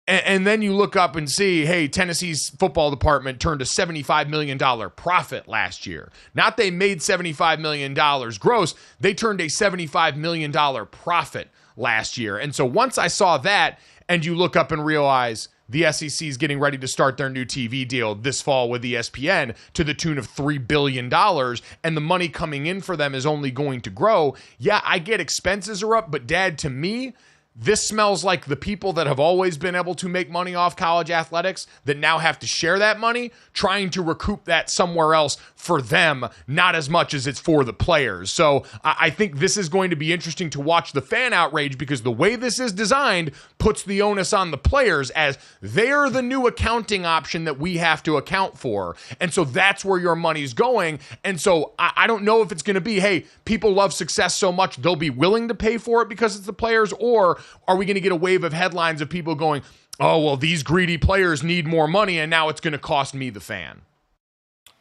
And then you look up and see, hey, Tennessee's football department turned a $75 million profit last year. Not they made $75 million gross, they turned a $75 million profit last year. And so once I saw that, and you look up and realize the SEC is getting ready to start their new TV deal this fall with ESPN to the tune of $3 billion, and the money coming in for them is only going to grow. Yeah, I get expenses are up, but Dad, to me, this smells like the people that have always been able to make money off college athletics that now have to share that money, trying to recoup that somewhere else for them, not as much as it's for the players. So I think this is going to be interesting to watch the fan outrage, because the way this is designed puts the onus on the players as they're the new accounting option that we have to account for. And so that's where your money's going. And so I don't know if it's going to be, hey, people love success so much they'll be willing to pay for it because it's the players, or are we going to get a wave of headlines of people going, oh, well, these greedy players need more money and now it's going to cost me, the fan?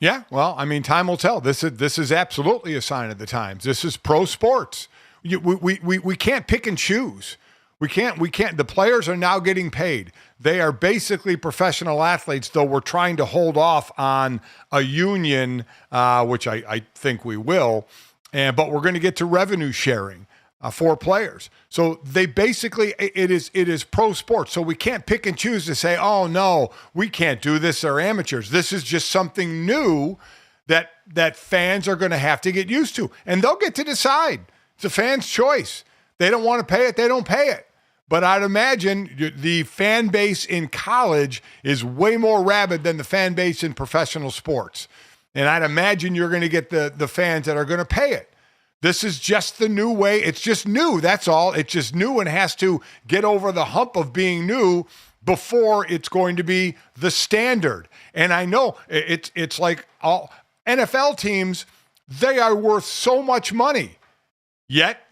Yeah, well, I mean, time will tell. This is absolutely a sign of the times. This is pro sports. We can't pick and choose. We can't. The players are now getting paid. They are basically professional athletes, though we're trying to hold off on a union, which I think we will. But we're going to get to revenue sharing for players. So they basically, it is pro sports. So we can't pick and choose to say, oh no, we can't do this. They're amateurs. This is just something new that fans are going to have to get used to, and they'll get to decide. It's a fan's choice. They don't want to pay it. They don't pay it. But I'd imagine the fan base in college is way more rabid than the fan base in professional sports. And I'd imagine you're going to get the fans that are going to pay it. This is just the new way. It's just new. That's all. It's just new and has to get over the hump of being new before it's going to be the standard. And I know it's like all NFL teams, they are worth so much money, yet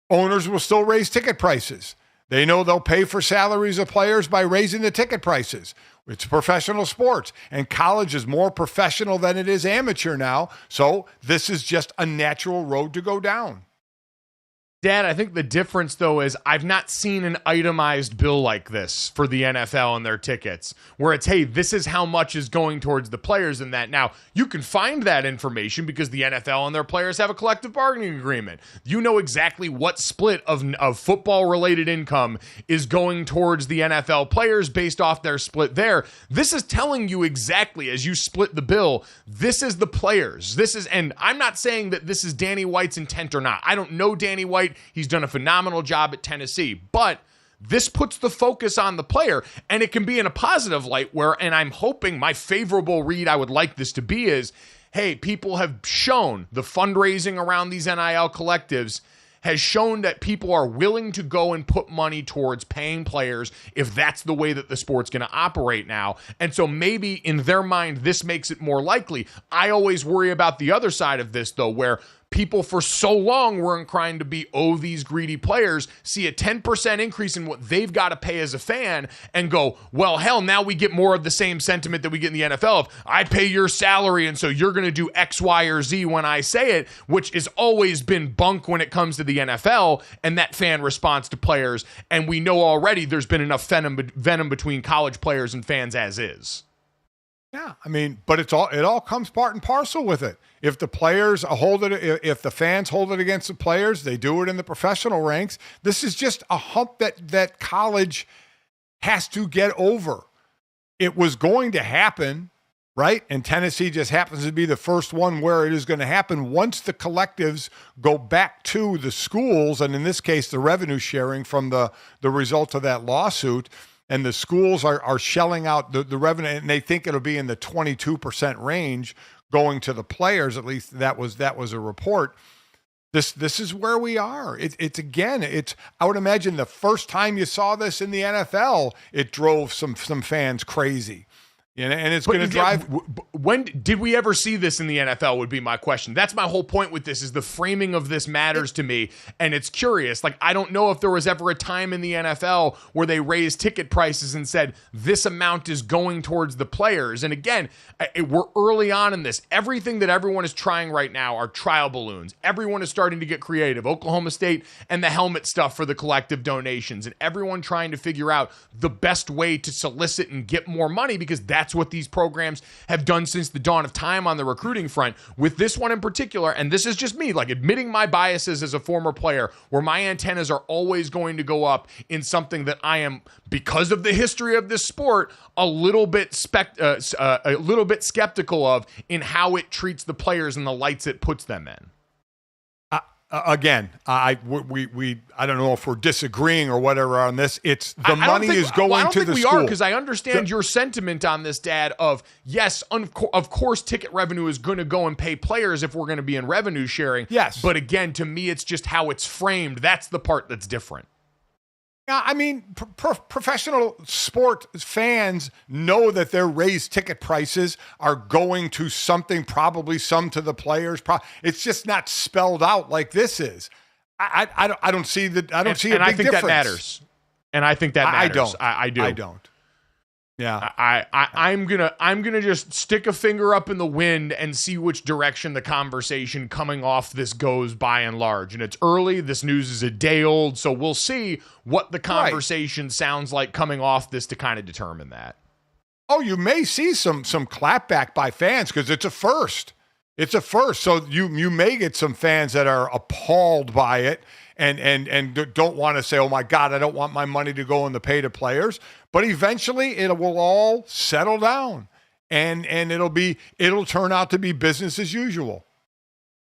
owners will still raise ticket prices. They know they'll pay for salaries of players by raising the ticket prices. It's professional sports, and college is more professional than it is amateur now. So this is just a natural road to go down. Dad, I think the difference, though, is I've not seen an itemized bill like this for the NFL and their tickets, where it's, hey, this is how much is going towards the players in that. Now, you can find that information because the NFL and their players have a collective bargaining agreement. You know exactly what split of football-related income is going towards the NFL players based off their split there. This is telling you exactly, as you split the bill, this is the players. And I'm not saying that this is Danny White's intent or not. I don't know Danny White. He's done a phenomenal job at Tennessee, but this puts the focus on the player, and it can be in a positive light where, and I'm hoping my favorable read I would like this to be is, hey, people have shown the fundraising around these NIL collectives. has shown that people are willing to go and put money towards paying players if that's the way that the sport's going to operate now. And so maybe in their mind, this makes it more likely. I always worry about the other side of this, though, where people for so long were inclined to be, oh, these greedy players, see a 10% increase in what they've got to pay as a fan and go, well, hell, now we get more of the same sentiment that we get in the NFL of, I pay your salary and so you're going to do X, Y, or Z when I say it, which has always been bunk when it comes to the NFL and that fan response to players. And we know already there's been enough venom between college players and fans as is. Yeah, I mean, but it all comes part and parcel with it. If the players hold it, if the fans hold it against the players, they do it in the professional ranks. This is just a hump that college has to get over. It was going to happen, right? And Tennessee just happens to be the first one where it is going to happen once the collectives go back to the schools, and in this case, the revenue sharing from the result of that lawsuit. And the schools are shelling out the revenue, and they think it'll be in the 22% range going to the players. At least that was a report. This is where we are. It's I would imagine the first time you saw this in the NFL, it drove some fans crazy. And it's going to drive. When did we ever see this in the NFL would be my question. That's my whole point with this, is the framing of this matters to me. And it's curious. Like, I don't know if there was ever a time in the NFL where they raised ticket prices and said, this amount is going towards the players. And again, we're early on in this. Everything that everyone is trying right now are trial balloons. Everyone is starting to get creative. Oklahoma State and the helmet stuff for the collective donations, and everyone trying to figure out the best way to solicit and get more money, because that's what these programs have done since the dawn of time on the recruiting front. With this one in particular, and this is just me, like, admitting my biases as a former player, where my antennas are always going to go up in something that I am, because of the history of this sport, a little bit skeptical of in how it treats the players and the lights it puts them in. Again, I don't know if we're disagreeing or whatever on this. It's the money is going to the school. I don't think we are, because I understand your sentiment on this, Dad, of yes, of course ticket revenue is going to go and pay players if we're going to be in revenue sharing. Yes. But again, to me, it's just how it's framed. That's the part that's different. Yeah, I mean, professional sport fans know that their raised ticket prices are going to something, probably some to the players. It's just not spelled out like this is. I don't see that. I don't see a big difference. And I think that matters. And I think that matters. I do. I don't. Yeah, I'm gonna just stick a finger up in the wind and see which direction the conversation coming off this goes by and large. And it's early. This news is a day old, so we'll see what the conversation sounds like coming off this to kind of determine that. Oh, you may see some clapback by fans because it's a first. It's a first, so you may get some fans that are appalled by it and don't want to say, oh my God, I don't want my money to go in the pay to players. But eventually it will all settle down and it'll turn out to be business as usual.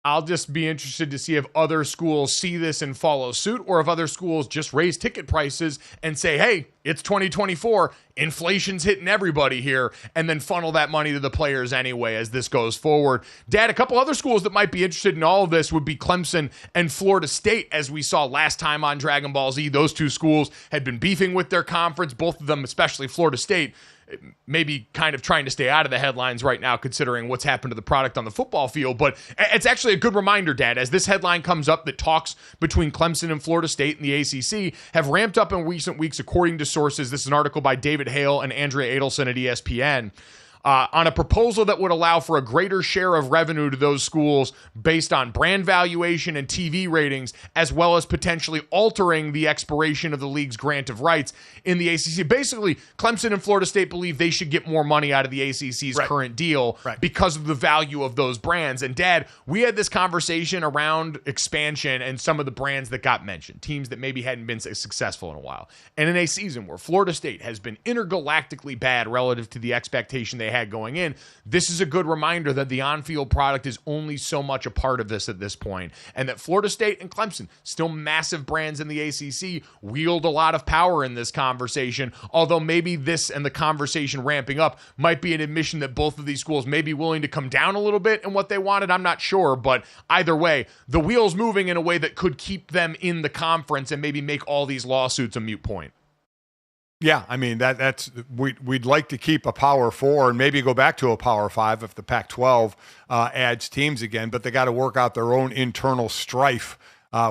I'll just be interested to see if other schools see this and follow suit, or if other schools just raise ticket prices and say, hey, it's 2024, inflation's hitting everybody here, and then funnel that money to the players anyway as this goes forward. Dad, a couple other schools that might be interested in all of this would be Clemson and Florida State, as we saw last time on Dragon Ball Z. Those two schools had been beefing with their conference, both of them, especially Florida State, maybe kind of trying to stay out of the headlines right now, considering what's happened to the product on the football field. But it's actually a good reminder, Dad, as this headline comes up, that talks between Clemson and Florida State and the ACC have ramped up in recent weeks, according to sources. This is an article by David Hale and Andrea Adelson at ESPN. On a proposal that would allow for a greater share of revenue to those schools based on brand valuation and TV ratings, as well as potentially altering the expiration of the league's grant of rights in the ACC. Basically, Clemson and Florida State believe they should get more money out of the ACC's current deal because of the value of those brands. And Dad, we had this conversation around expansion and some of the brands that got mentioned, teams that maybe hadn't been successful in a while. And in a season where Florida State has been intergalactically bad relative to the expectation they had going in. This is a good reminder that the on-field product is only so much a part of this at this point, and that Florida State and Clemson, still massive brands in the ACC, wield a lot of power in this conversation, although maybe this and the conversation ramping up might be an admission that both of these schools may be willing to come down a little bit in what they wanted. I'm not sure, but either way, the wheel's moving in a way that could keep them in the conference and maybe make all these lawsuits a moot point. Yeah, I mean we'd like to keep a Power 4 and maybe go back to a Power 5 if the Pac-12 adds teams again, but they got to work out their own internal strife,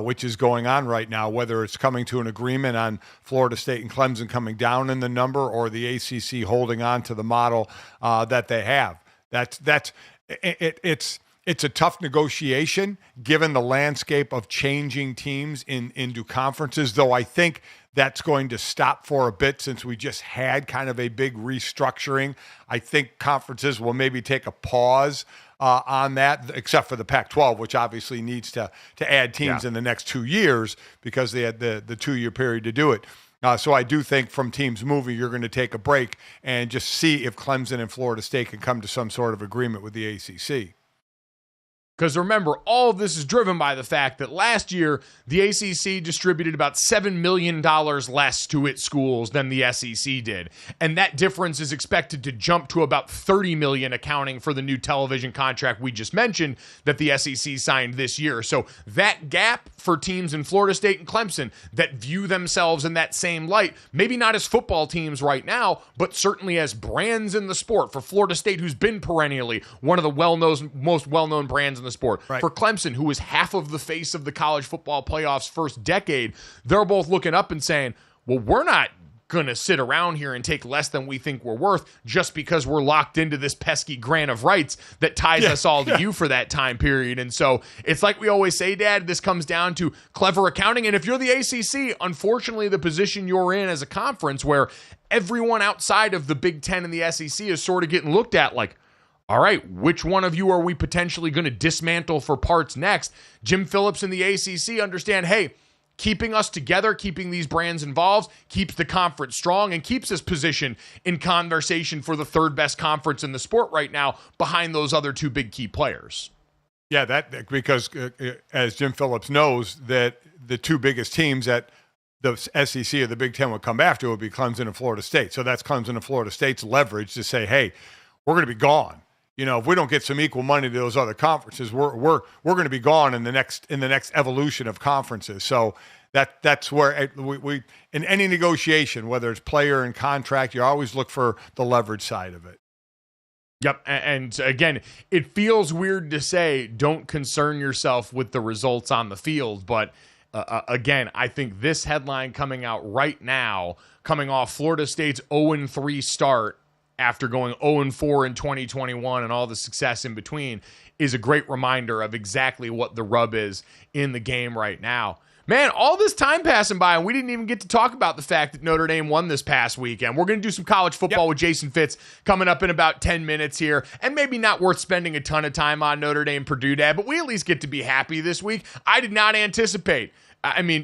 which is going on right now. Whether it's coming to an agreement on Florida State and Clemson coming down in the number, or the ACC holding on to the model that they have. It's a tough negotiation given the landscape of changing teams into conferences, though I think that's going to stop for a bit since we just had kind of a big restructuring. I think conferences will maybe take a pause on that, except for the Pac-12, which obviously needs to add teams in the next 2 years because they had the 2-year period to do it. So I do think from teams moving, you're going to take a break and just see if Clemson and Florida State can come to some sort of agreement with the ACC. Because remember, all of this is driven by the fact that last year, the ACC distributed about $7 million less to its schools than the SEC did. And that difference is expected to jump to about $30 million, accounting for the new television contract we just mentioned that the SEC signed this year. So that gap for teams in Florida State and Clemson that view themselves in that same light, maybe not as football teams right now, but certainly as brands in the sport. For Florida State, who's been perennially one of the most well-known brands in the sport. Right. For Clemson, who was half of the face of the college football playoffs first decade, they're both looking up and saying, well, we're not going to sit around here and take less than we think we're worth just because we're locked into this pesky grant of rights that ties us all to you for that time period. And so it's like we always say, Dad, this comes down to clever accounting. And if you're the ACC, unfortunately, the position you're in as a conference where everyone outside of the Big Ten and the SEC is sort of getting looked at like, all right, which one of you are we potentially going to dismantle for parts next? Jim Phillips and the ACC understand, hey, keeping us together, keeping these brands involved, keeps the conference strong and keeps us positioned in conversation for the third best conference in the sport right now behind those other two big key players. Yeah, that because as Jim Phillips knows, that the two biggest teams that the SEC or the Big Ten would come after would be Clemson and Florida State. So that's Clemson and Florida State's leverage to say, hey, we're going to be gone. You know, if we don't get some equal money to those other conferences, we're going to be gone in the next evolution of conferences. So that's where we in any negotiation, whether it's player and contract, you always look for the leverage side of it. Yep, and again, it feels weird to say don't concern yourself with the results on the field, but again, I think this headline coming out right now, coming off Florida State's 0-3 start, after going 0-4 in 2021 and all the success in between, is a great reminder of exactly what the rub is in the game right now. Man, all this time passing by, and we didn't even get to talk about the fact that Notre Dame won this past weekend. We're going to do some college football with Jason Fitz coming up in about 10 minutes here, and maybe not worth spending a ton of time on Notre Dame Purdue, Dad, but we at least get to be happy this week. I did not anticipate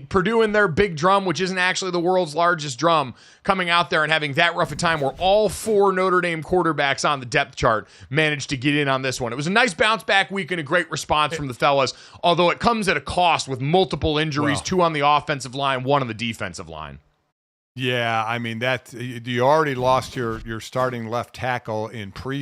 Purdue and their big drum, which isn't actually the world's largest drum, coming out there and having that rough a time where all four Notre Dame quarterbacks on the depth chart managed to get in on this one. It was a nice bounce back week and a great response from the fellas, although it comes at a cost with multiple injuries, 2 on the offensive line, 1 on the defensive line. Yeah, I mean that you already lost your starting left tackle in fall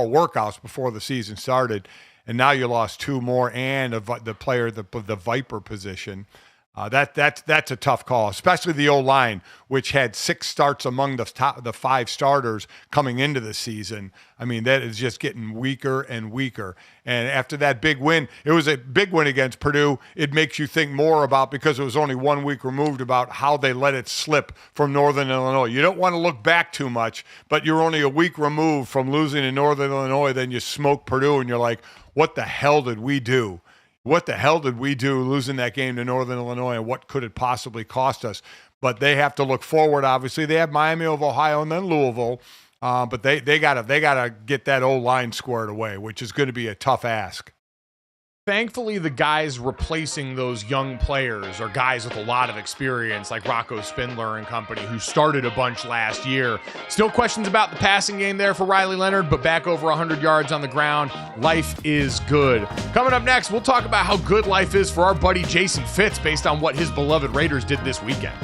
workouts before the season started. And now you lost 2 more and the player the Viper position. That's a tough call, especially the O-line, which had 6 starts among the 5 starters coming into the season. I mean, that is just getting weaker and weaker. And after that big win, it was a big win against Purdue. It makes you think more about, because it was only 1 week removed, about how they let it slip from Northern Illinois. You don't want to look back too much, but you're only a week removed from losing in Northern Illinois. Then you smoke Purdue, and you're like, what the hell did we do? What the hell did we do losing that game to Northern Illinois, and what could it possibly cost us? But they have to look forward, obviously. They have Miami of Ohio and then Louisville, but they gotta get that O-line squared away, which is going to be a tough ask. Thankfully, the guys replacing those young players are guys with a lot of experience, like Rocco Spindler and company, who started a bunch last year. Still questions about the passing game there for Riley Leonard, but back over 100 yards on the ground. Life is good. Coming up next, we'll talk about how good life is for our buddy Jason Fitz based on what his beloved Raiders did this weekend.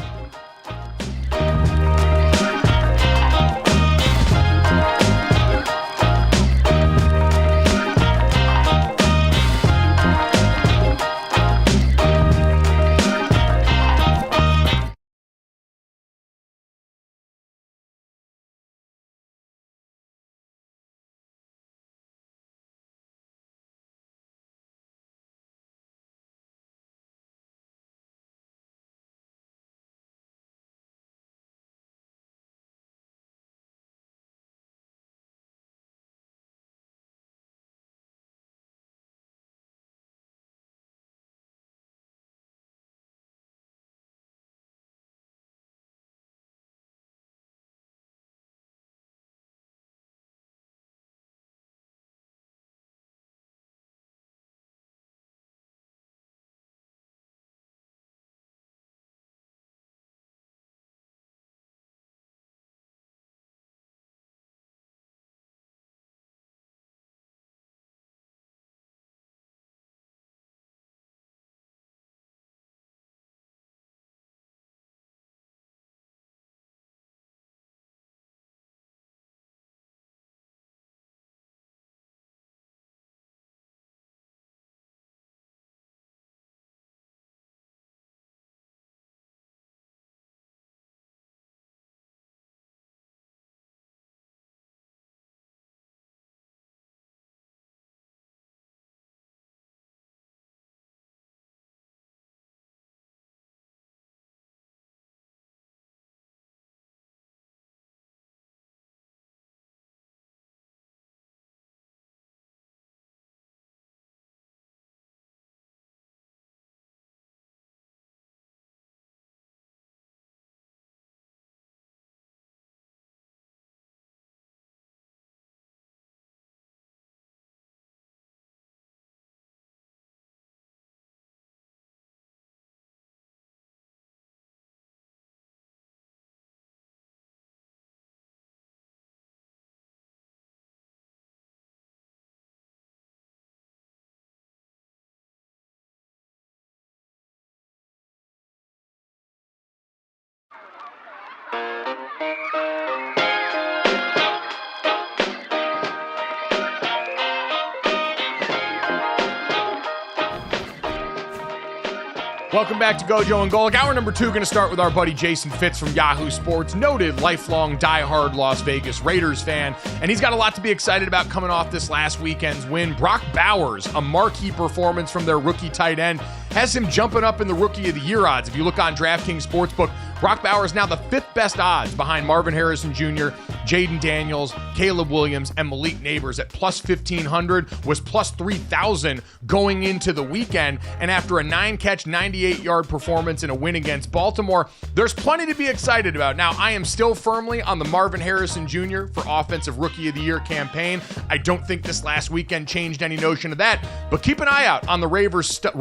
Welcome back to GoJo and Golic. Hour number 2 going to start with our buddy Jason Fitz from Yahoo Sports, noted lifelong diehard Las Vegas Raiders fan, and he's got a lot to be excited about coming off this last weekend's win. Brock Bowers, a marquee performance from their rookie tight end, has him jumping up in the Rookie of the Year odds. If you look on DraftKings Sportsbook, Brock Bowers now the 5th best odds behind Marvin Harrison Jr., Jaden Daniels, Caleb Williams, and Malik Neighbors at plus 1,500, was plus 3,000 going into the weekend. And after a 9-catch, 98-yard performance in a win against Baltimore, there's plenty to be excited about. Now, I am still firmly on the Marvin Harrison Jr. for Offensive Rookie of the Year campaign. I don't think this last weekend changed any notion of that, but keep an eye out on the Raiders stud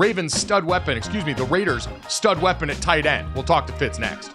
weapon at tight end. We'll talk to Fitz next.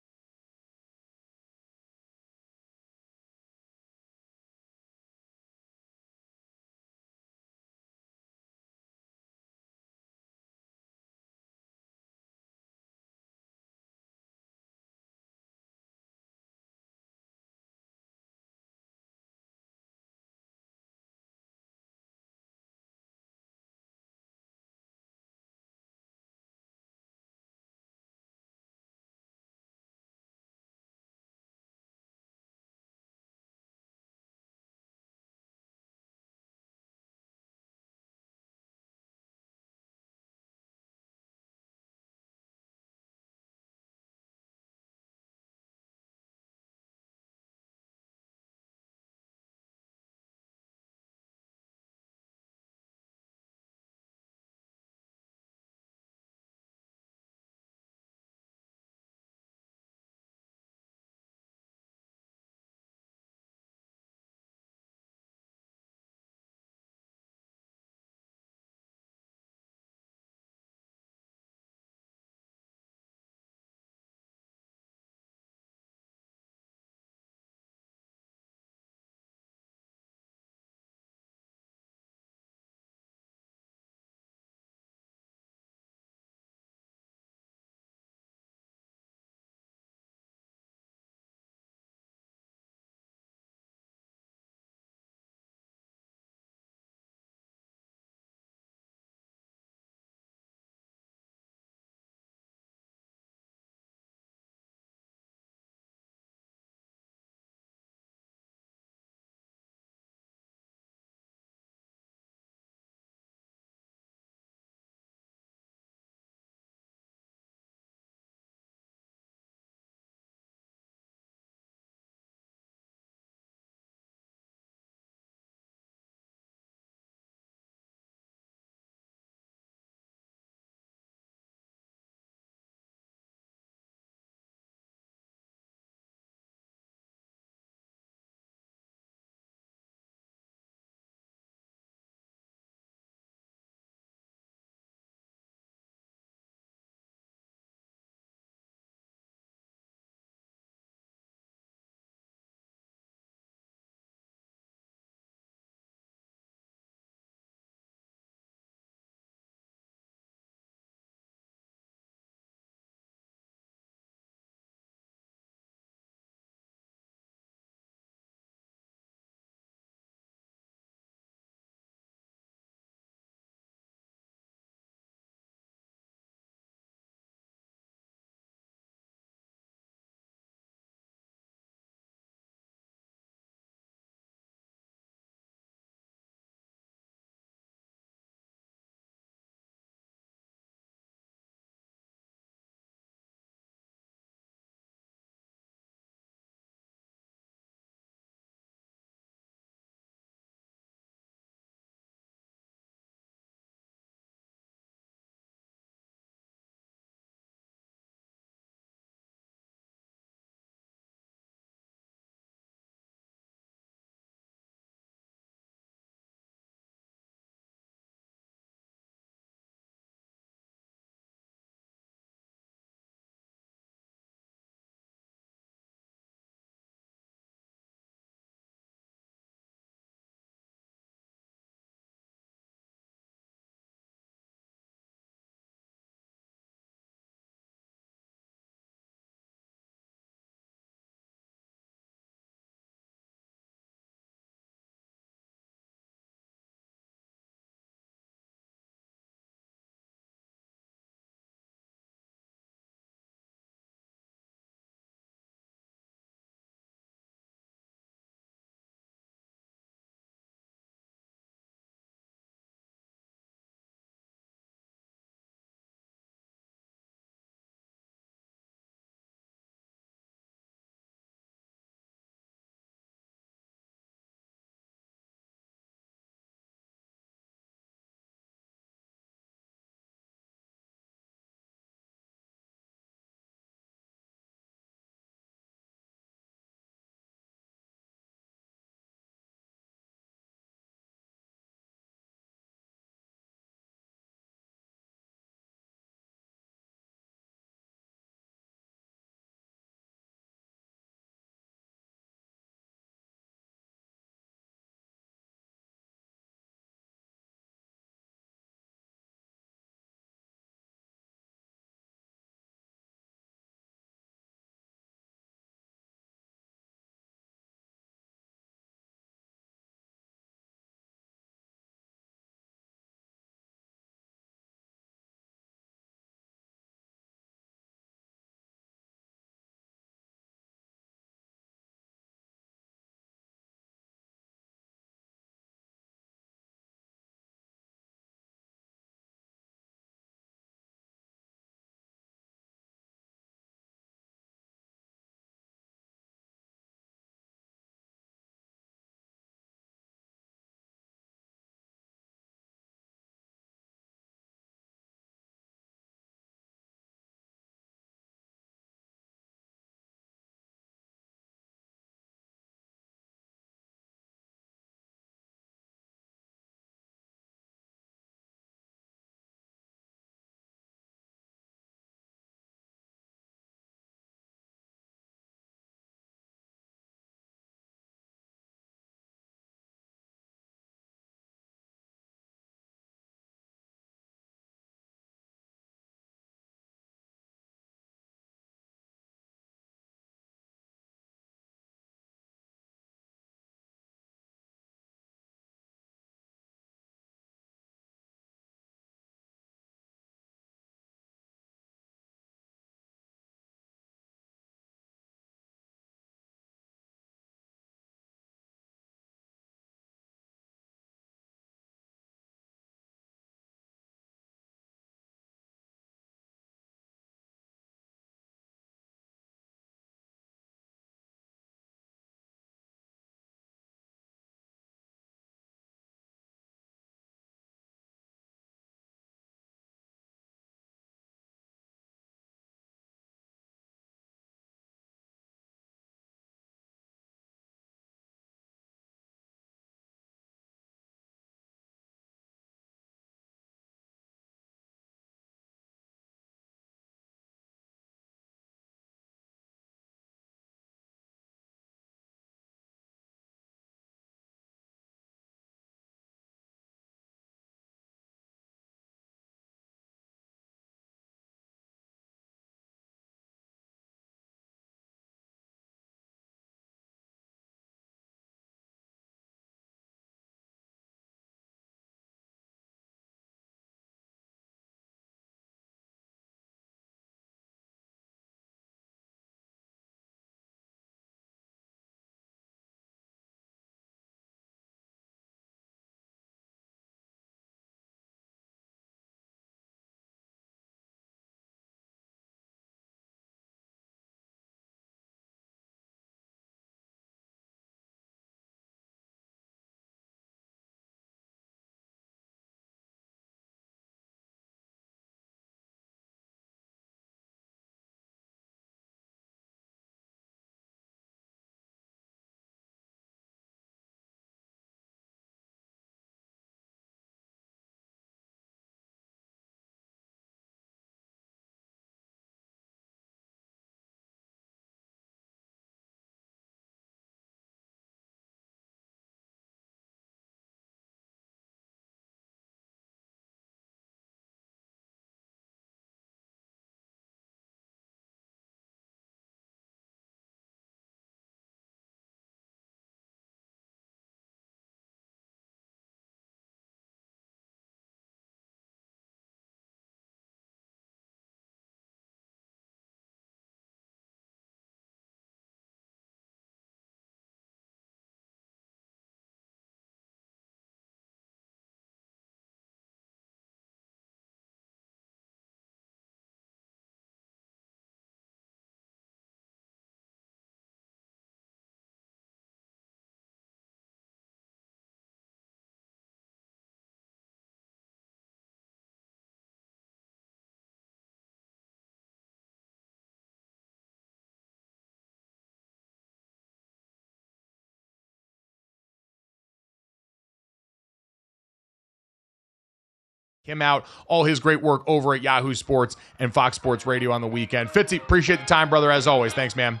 him out, all his great work over at Yahoo Sports and Fox Sports Radio on the weekend. Fitzy, appreciate the time, brother, as always. Thanks, man.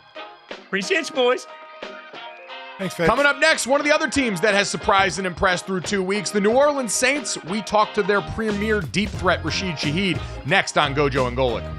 Appreciate you, boys. Thanks, Fitz. Coming up next, one of the other teams that has surprised and impressed through 2 weeks, the New Orleans Saints. We talked to their premier deep threat, Rasheed Shaheed, next on GoJo and Golic.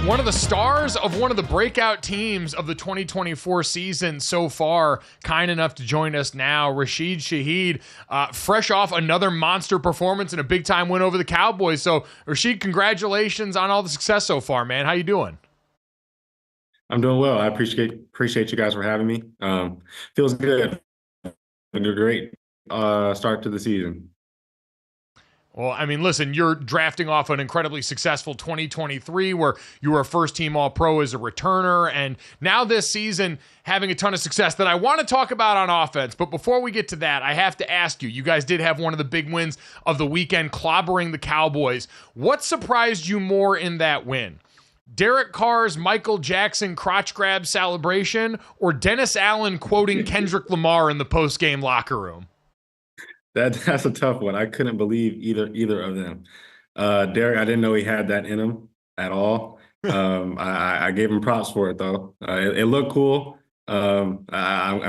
One of the stars of one of the breakout teams of the 2024 season so far, kind enough to join us now, Rasheed Shaheed, fresh off another monster performance and a big-time win over the Cowboys. So, Rasheed, congratulations on all the success so far, man. How you doing? I'm doing well. I appreciate you guys for having me. Feels good. A great start to the season. Well, I mean, listen, you're drafting off an incredibly successful 2023 where you were a first-team All-Pro as a returner, and now this season having a ton of success that I want to talk about on offense. But before we get to that, I have to ask you guys did have one of the big wins of the weekend, clobbering the Cowboys. What surprised you more in that win? Derek Carr's Michael Jackson crotch grab celebration or Dennis Allen quoting Kendrick Lamar in the post-game locker room? That's a tough one. I couldn't believe either of them. Derek, I didn't know he had that in him at all. I gave him props for it, though. It looked cool. I'm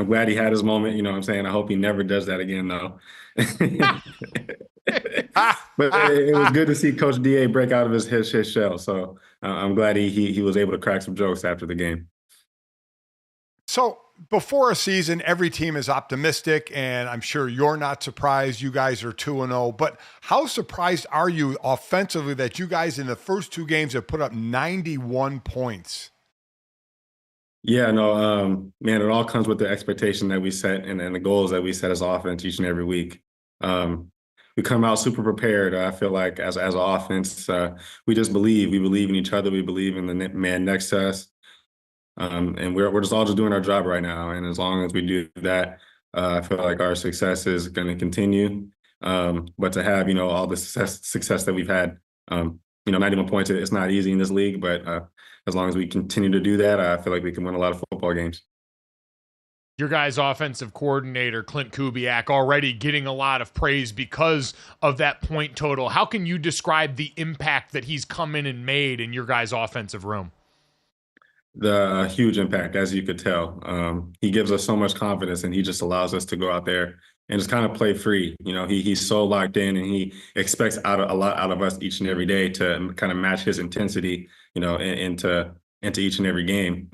glad he had his moment. You know what I'm saying? I hope he never does that again, though. But it was good to see Coach DA break out of his shell. So I'm glad he was able to crack some jokes after the game. So before a season, every team is optimistic, and I'm sure you're not surprised. You guys are 2-0, but how surprised are you offensively that you guys in the first two games have put up 91 points? Yeah, no, man, it all comes with the expectation that we set and the goals that we set as offense each and every week. we come out super prepared. I feel like as an offense, we just believe. We believe in each other. We believe in the man next to us. And we're just all just doing our job right now. And as long as we do that, I feel like our success is going to continue. But to have, all the success that we've had, 91 points, it's not easy in this league, but as long as we continue to do that, I feel like we can win a lot of football games. Your guys' offensive coordinator, Clint Kubiak, already getting a lot of praise because of that point total. How can you describe the impact that he's come in and made in your guys' offensive room? The huge impact, as you could tell. He gives us so much confidence, and he just allows us to go out there and just kind of play free. He's so locked in, and he expects a lot out of us each and every day to kind of match his intensity, into each and every game.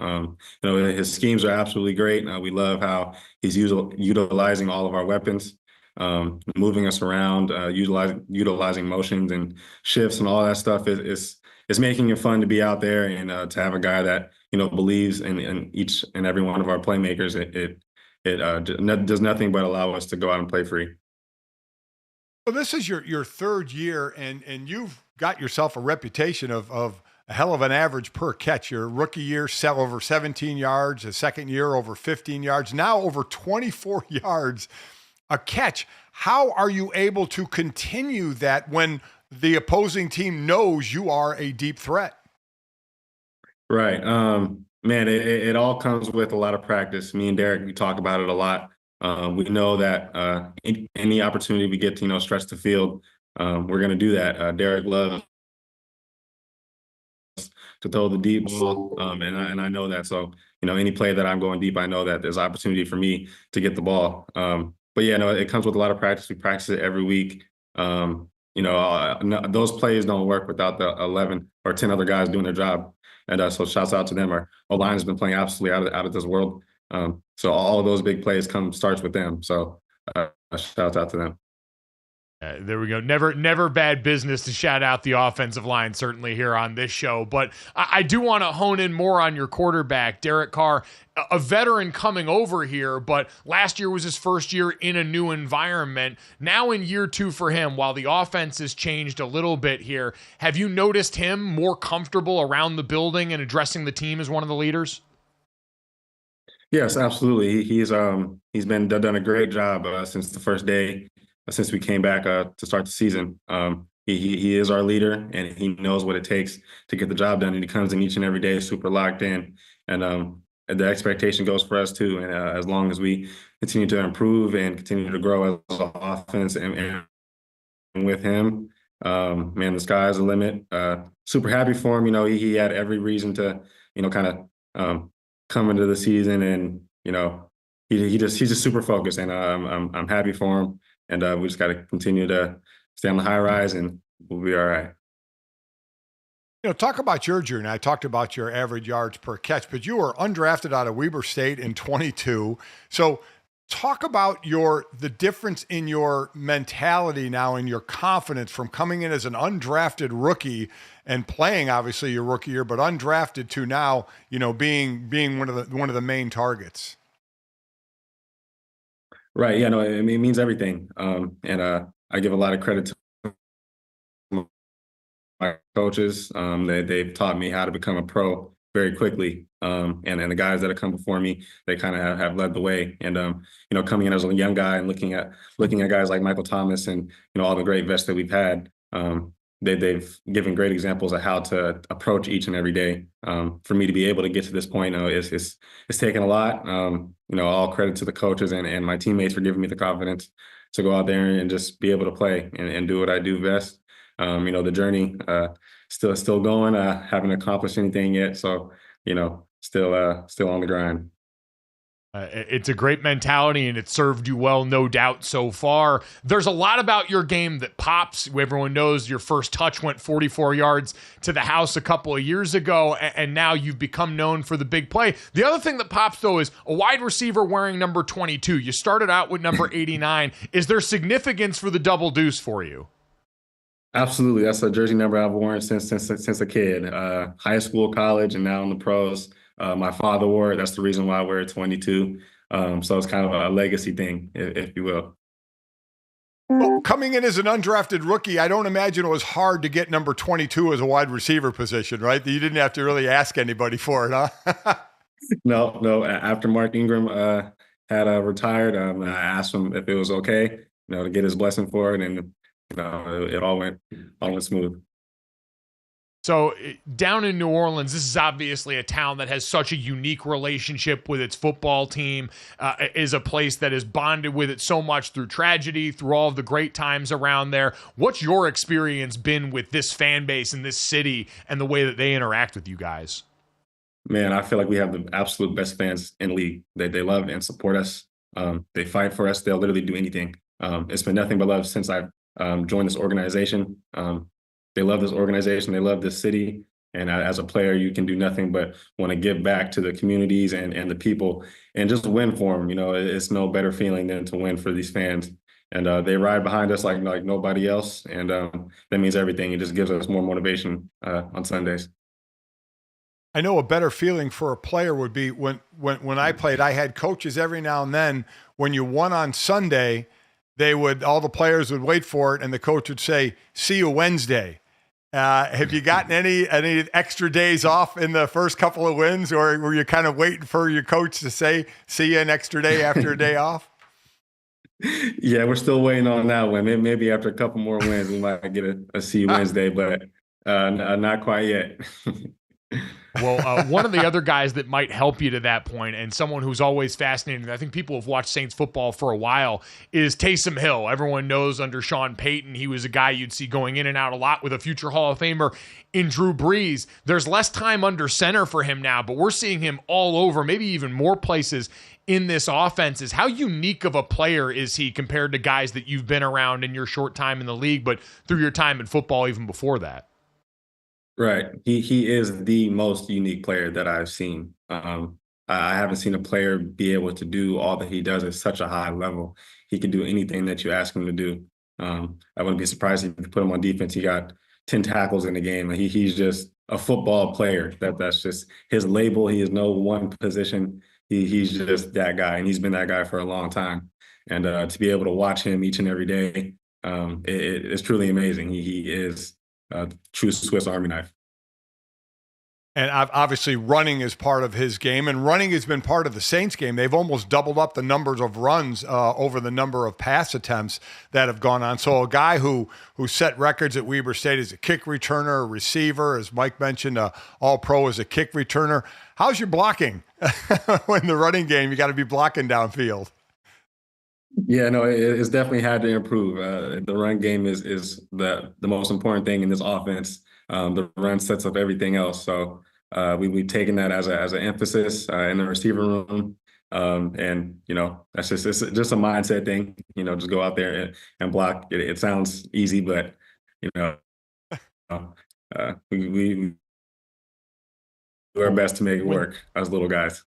His schemes are absolutely great. We love how he's utilizing all of our weapons, moving us around, utilizing motions and shifts and all that stuff is making it fun to be out there, and to have a guy that believes in each and every one of our playmakers. It does nothing but allow us to go out and play free. Well, this is your third year, and you've got yourself a reputation of a hell of an average per catch. Your rookie year, over 17 yards. The second year, over 15 yards. Now over 24 yards a catch. How are you able to continue that when the opposing team knows you are a deep threat? Right. Man, it all comes with a lot of practice. Me and Derek, we talk about it a lot. We know that any opportunity we get to, stretch the field, we're going to do that. Derek loves to throw the deep ball, and I know that. So, any play that I'm going deep, I know that there's opportunity for me to get the ball. But yeah, no, it comes with a lot of practice. We practice it every week. Those plays don't work without the 11 or 10 other guys doing their job. And so shouts out to them. Our O-line has been playing absolutely out of this world. So all of those big plays starts with them. So shouts out to them. There we go. Never bad business to shout out the offensive line, certainly here on this show. But I do want to hone in more on your quarterback, Derek Carr, a veteran coming over here, but last year was his first year in a new environment. Now in year two for him, while the offense has changed a little bit here, have you noticed him more comfortable around the building and addressing the team as one of the leaders? Yes, absolutely. He's been done a great job since the first day. Since we came back to start the season. He is our leader, and he knows what it takes to get the job done. And he comes in each and every day super locked in. And the expectation goes for us too. And as long as we continue to improve and continue to grow as an offense and with him, man, the sky is the limit. Super happy for him. He had every reason to, kind of come into the season, and he's just super focused, and I'm happy for him. And we just got to continue to stay on the high rise, and we'll be all right. Talk about your journey. I talked about your average yards per catch, but you were undrafted out of Weber State in 22. So talk about the difference in your mentality now and your confidence from coming in as an undrafted rookie and playing, obviously, your rookie year, but undrafted to now, being one of the main targets. Right. Yeah, no, it means everything. And I give a lot of credit to my coaches. They've taught me how to become a pro very quickly. And the guys that have come before me, they kind of have led the way. And, coming in as a young guy and looking at guys like Michael Thomas and, all the great vets that we've had, they've given great examples of how to approach each and every day. For me to be able to get to this point, it's taken a lot. All credit to the coaches and my teammates for giving me the confidence to go out there and just be able to play and do what I do best. The journey still going. Haven't accomplished anything yet, so still on the grind. It's a great mentality, and it served you well, no doubt, so far. There's a lot about your game that pops. Everyone knows your first touch went 44 yards to the house a couple of years ago, and now you've become known for the big play. The other thing that pops, though, is a wide receiver wearing number 22. You started out with number 89. Is there significance for the double deuce for you? Absolutely. That's a jersey number I've worn since a kid, high school, college, and now in the pros. My father wore it. That's the reason why I wear 22. So it's kind of a legacy thing, if you will. Well, coming in as an undrafted rookie, I don't imagine it was hard to get number 22 as a wide receiver position, right? You didn't have to really ask anybody for it, huh? No. After Mark Ingram had retired, I asked him if it was okay, to get his blessing for it, and it all went smooth. So down in New Orleans, this is obviously a town that has such a unique relationship with its football team, is a place that is bonded with it so much through tragedy, through all of the great times around there. What's your experience been with this fan base in this city and the way that they interact with you guys? Man, I feel like we have the absolute best fans in the league. They love and support us. They fight for us. They'll literally do anything. It's been nothing but love since I've joined this organization. They love this organization. They love this city. And as a player, you can do nothing but want to give back to the communities and the people and just win for them. It's no better feeling than to win for these fans. And they ride behind us like nobody else. And that means everything. It just gives us more motivation on Sundays. I know a better feeling for a player would be when I played, I had coaches every now and then when you won on Sunday, all the players would wait for it and the coach would say, "See you Wednesday." Have you gotten any extra days off in the first couple of wins, or were you kind of waiting for your coach to say, "See you an extra day after a day off"? Yeah, we're still waiting on that one. Maybe after a couple more wins, we might get a see you Wednesday, but not quite yet. Well, one of the other guys that might help you to that point, and someone who's always fascinating, I think people have watched Saints football for a while, is Taysom Hill. Everyone knows under Sean Payton, he was a guy you'd see going in and out a lot with a future Hall of Famer in Drew Brees. There's less time under center for him now, but we're seeing him all over, maybe even more places in this offense. How unique of a player is he compared to guys that you've been around in your short time in the league, but through your time in football even before that? Right. He is the most unique player that I've seen. I haven't seen a player be able to do all that he does at such a high level. He can do anything that you ask him to do. I wouldn't be surprised if you put him on defense. He got 10 tackles in the game. He's just a football player. That's just his label. He is no one position. He's just that guy, and he's been that guy for a long time. And to be able to watch him each and every day, it's truly amazing. He is true Swiss Army knife. And obviously running is part of his game, and running has been part of the Saints game. They've almost doubled up the numbers of runs over the number of pass attempts that have gone on. So a guy who set records at Weber State as a kick returner, a receiver, as Mike mentioned, all-pro as a kick returner. How's your blocking? In the running game, you got to be blocking downfield. Yeah, no, it's definitely had to improve. The run game is the most important thing in this offense. The run sets up everything else. So we've taken that as an emphasis in the receiver room. And that's it's just a mindset thing. Just go out there and block. It sounds easy, but we do our best to make it work as little guys.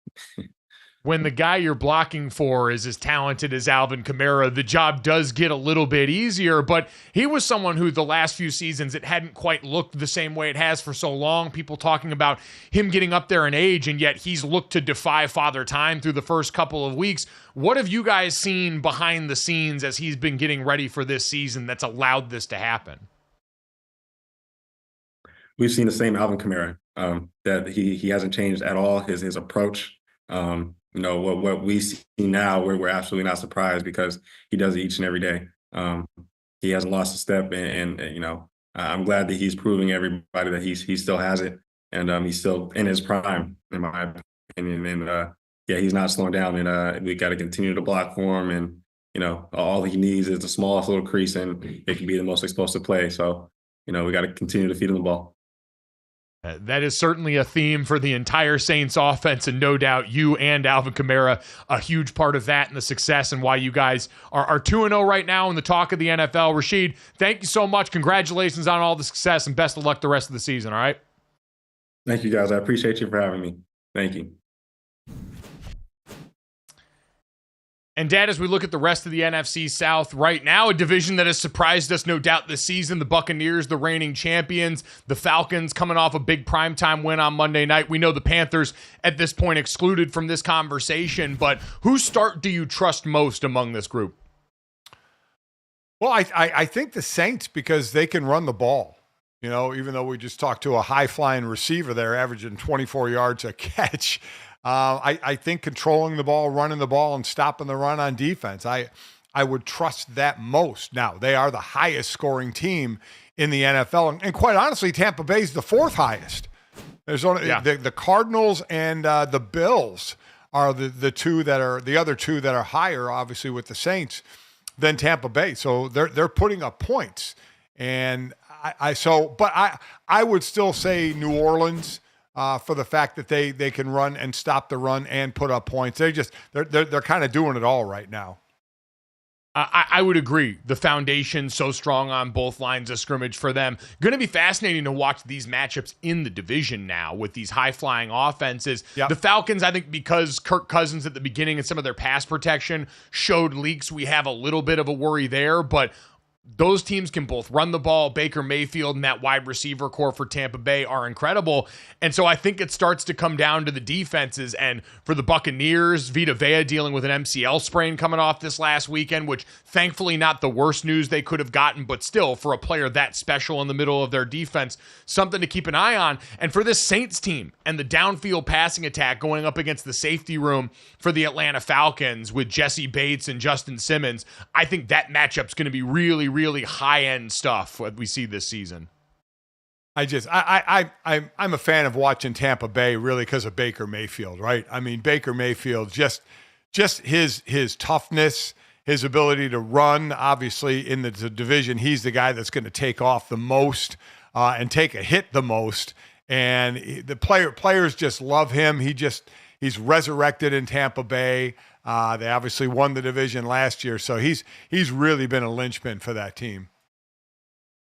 When the guy you're blocking for is as talented as Alvin Kamara, the job does get a little bit easier, but he was someone who the last few seasons, it hadn't quite looked the same way it has for so long. People talking about him getting up there in age, and yet he's looked to defy Father Time through the first couple of weeks. What have you guys seen behind the scenes as he's been getting ready for this season that's allowed this to happen? We've seen the same Alvin Kamara, that he hasn't changed at all, his approach. What we see now, we're absolutely not surprised because he does it each and every day. He hasn't lost a step, and I'm glad that he's proving everybody that he still has it, and he's still in his prime, in my opinion. And he's not slowing down, and we got to continue to block for him. And all he needs is the smallest little crease, and it can be the most explosive play. So we got to continue to feed him the ball. That is certainly a theme for the entire Saints offense, and no doubt you and Alvin Kamara a huge part of that and the success and why you guys are 2-0 right now in the talk of the NFL. Rasheed, thank you so much. Congratulations on all the success, and best of luck the rest of the season, all right? Thank you, guys. I appreciate you for having me. Thank you. And, Dad, as we look at the rest of the NFC South right now, a division that has surprised us no doubt this season, the Buccaneers, the reigning champions, the Falcons coming off a big primetime win on Monday night. We know the Panthers at this point excluded from this conversation, but whose start do you trust most among this group? Well, I think the Saints, because they can run the ball. You know, even though we just talked to a high-flying receiver there, averaging 24 yards a catch, I think controlling the ball, running the ball, and stopping the run on defense, I would trust that most. Now, they are the highest-scoring team in the NFL, and quite honestly, Tampa Bay is the fourth highest. There's only the Cardinals and the Bills are the two that are the other two that are higher, obviously, with the Saints than Tampa Bay. So they're putting up points, and I would still say New Orleans for the fact that they can run and stop the run and put up points. They're kind of doing it all right now. I would agree. The foundation so strong on both lines of scrimmage for them. Going to be fascinating to watch these matchups in the division now with these high-flying offenses. Yep. The Falcons, I think because Kirk Cousins at the beginning and some of their pass protection showed leaks, we have a little bit of a worry there, but those teams can both run the ball. Baker Mayfield and that wide receiver core for Tampa Bay are incredible. And so I think it starts to come down to the defenses. And for the Buccaneers, Vita Vea dealing with an MCL sprain coming off this last weekend, which thankfully not the worst news they could have gotten, but still for a player that special in the middle of their defense, something to keep an eye on. And for this Saints team and the downfield passing attack going up against the safety room for the Atlanta Falcons with Jesse Bates and Justin Simmons, I think that matchup's going to be really high-end stuff what we see this season. I'm a fan of watching Tampa Bay really because of Baker Mayfield, right? I mean, Baker Mayfield, just his toughness, his ability to run, obviously in the division, he's the guy that's going to take off the most and take a hit the most. And the players just love him. He's resurrected in Tampa Bay. They obviously won the division last year, so he's really been a linchpin for that team.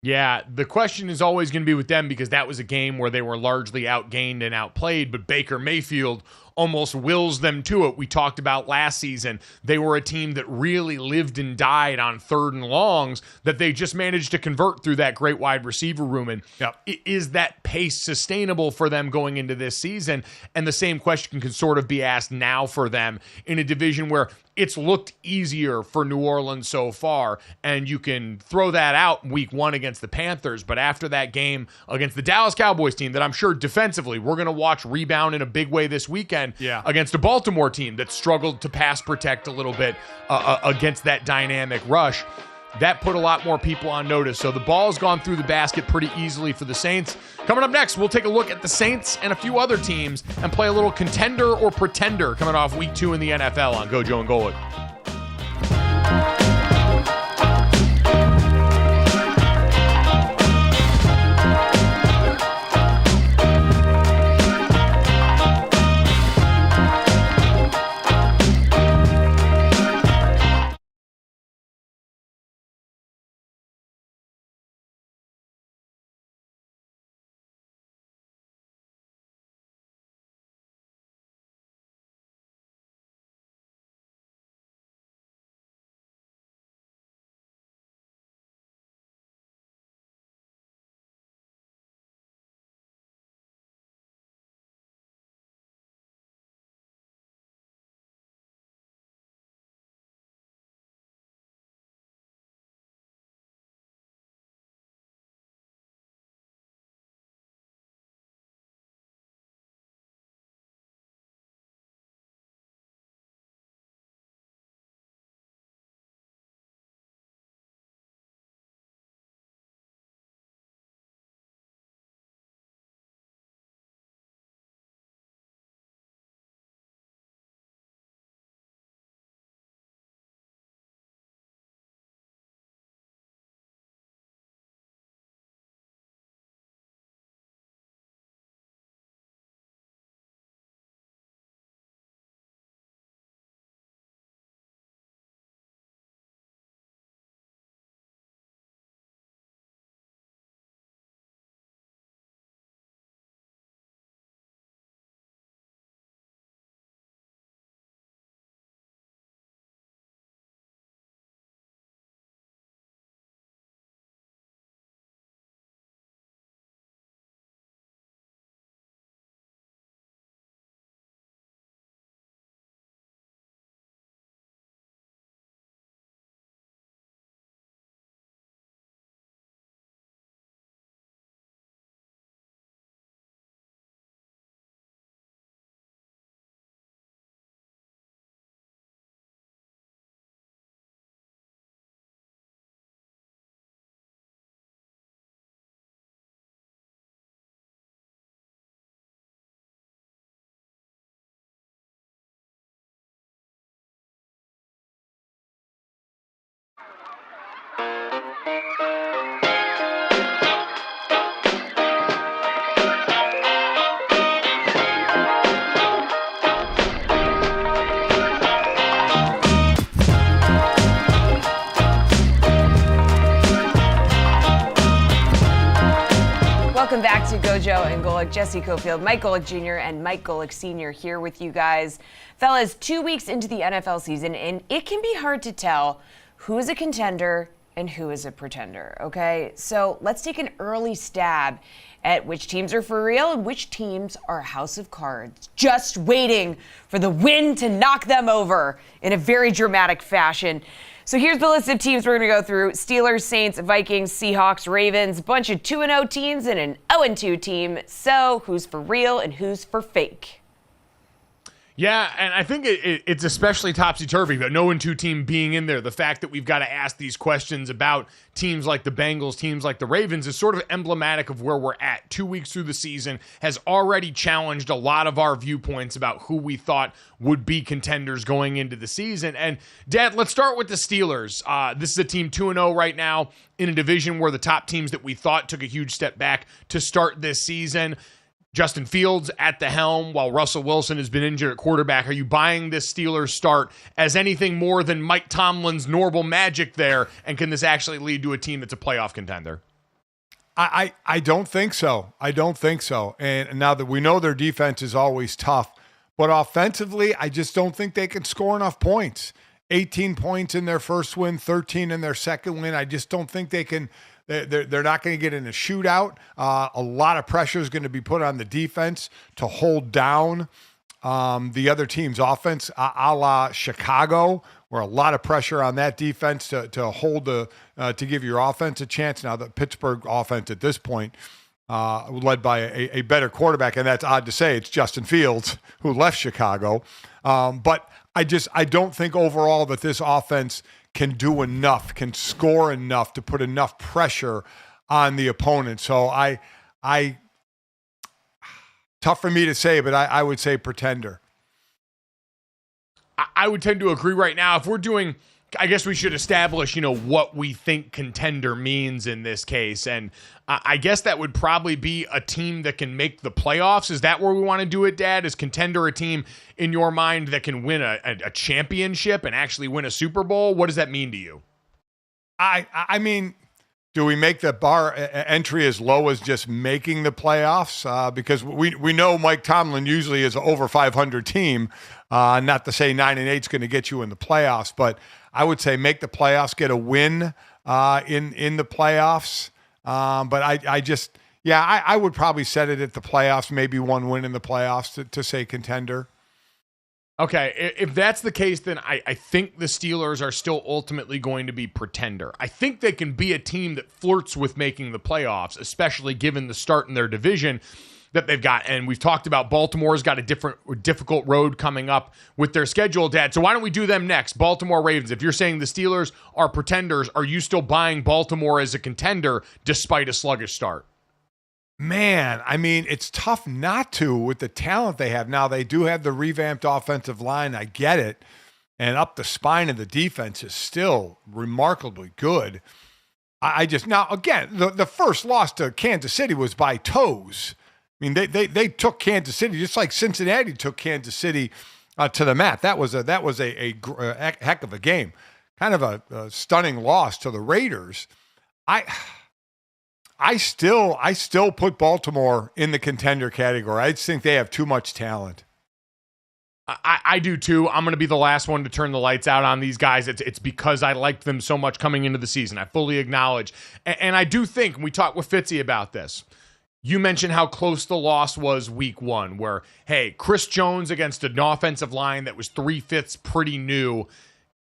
Yeah, the question is always going to be with them because that was a game where they were largely outgained and outplayed, but Baker Mayfield almost wills them to it. We talked about last season. They were a team that really lived and died on third and longs that they just managed to convert through that great wide receiver room. And is that pace sustainable for them going into this season? And the same question can sort of be asked now for them in a division where it's looked easier for New Orleans so far, and you can throw that out week one against the Panthers, but after that game against the Dallas Cowboys team that I'm sure defensively we're going to watch rebound in a big way this weekend against a Baltimore team that struggled to pass protect a little bit against that dynamic rush, that put a lot more people on notice. So the ball's gone through the basket pretty easily for the Saints. Coming up next, we'll take a look at the Saints and a few other teams and play a little contender or pretender coming off week 2 in the NFL on GoJo and Golic. Welcome back to GoJo and Golic. Jesse Cofield, Mike Golic Jr., and Mike Golic Sr. here with you guys. Fellas, 2 weeks into the NFL season, and it can be hard to tell who is a contender and who is a pretender, okay? So let's take an early stab at which teams are for real and which teams are a house of cards, just waiting for the wind to knock them over in a very dramatic fashion. So here's the list of teams we're going to go through. Steelers, Saints, Vikings, Seahawks, Ravens, bunch of 2-0 teams and an 0-2 team. So who's for real and who's for fake? Yeah, and I think it's especially topsy-turvy, but no 1-2 team being in there. The fact that we've got to ask these questions about teams like the Bengals, teams like the Ravens is sort of emblematic of where we're at. 2 weeks through the season has already challenged a lot of our viewpoints about who we thought would be contenders going into the season. And, Dad, let's start with the Steelers. This is a team 2-0 right now in a division where the top teams that we thought took a huge step back to start this season. Justin Fields at the helm while Russell Wilson has been injured at quarterback. Are you buying this Steelers start as anything more than Mike Tomlin's normal magic there? And can this actually lead to a team that's a playoff contender? I don't think so. I don't think so. And now that we know their defense is always tough, but offensively, I just don't think they can score enough points. 18 points in their first win, 13 in their second win. I just don't think they can. They're not going to get in a shootout. A lot of pressure is going to be put on the defense to hold down the other team's offense, a la Chicago, where a lot of pressure on that defense to hold to give your offense a chance. Now the Pittsburgh offense at this point, led by a better quarterback, and that's odd to say. It's Justin Fields who left Chicago, but I don't think overall that this offense can do enough, can score enough to put enough pressure on the opponent. So tough for me to say, but I would say pretender. I would tend to agree right now. If we're doing, I guess we should establish, what we think contender means in this case. And I guess that would probably be a team that can make the playoffs. Is that where we want to do it, Dad? Is contender a team in your mind that can win a championship and actually win a Super Bowl? What does that mean to you? I mean, do we make the bar entry as low as just making the playoffs? Because we know Mike Tomlin usually is an over 500 team. Not to say 9-8 is going to get you in the playoffs, but I would say make the playoffs, get a win in the playoffs. But I would probably set it at the playoffs, maybe one win in the playoffs to say contender. Okay, if that's the case, then I think the Steelers are still ultimately going to be pretender. I think they can be a team that flirts with making the playoffs, especially given the start in their division that they've got. And we've talked about Baltimore's got a difficult road coming up with their schedule, Dad. So why don't we do them next? Baltimore Ravens. If you're saying the Steelers are pretenders, are you still buying Baltimore as a contender despite a sluggish start? Man, I mean, it's tough not to with the talent they have. Now, they do have the revamped offensive line. I get it. And up the spine of the defense is still remarkably good. Now, again, the first loss to Kansas City was by toes. I mean, they took Kansas City just like Cincinnati took Kansas City to the mat. That was a heck of a game. Kind of a stunning loss to the Raiders. I still put Baltimore in the contender category. I just think they have too much talent. I do too. I'm going to be the last one to turn the lights out on these guys. It's because I liked them so much coming into the season. I fully acknowledge. And I do think, and we talked with Fitzy about this, you mentioned how close the loss was week one, where, hey, Chris Jones against an offensive line that was 3/5 pretty new.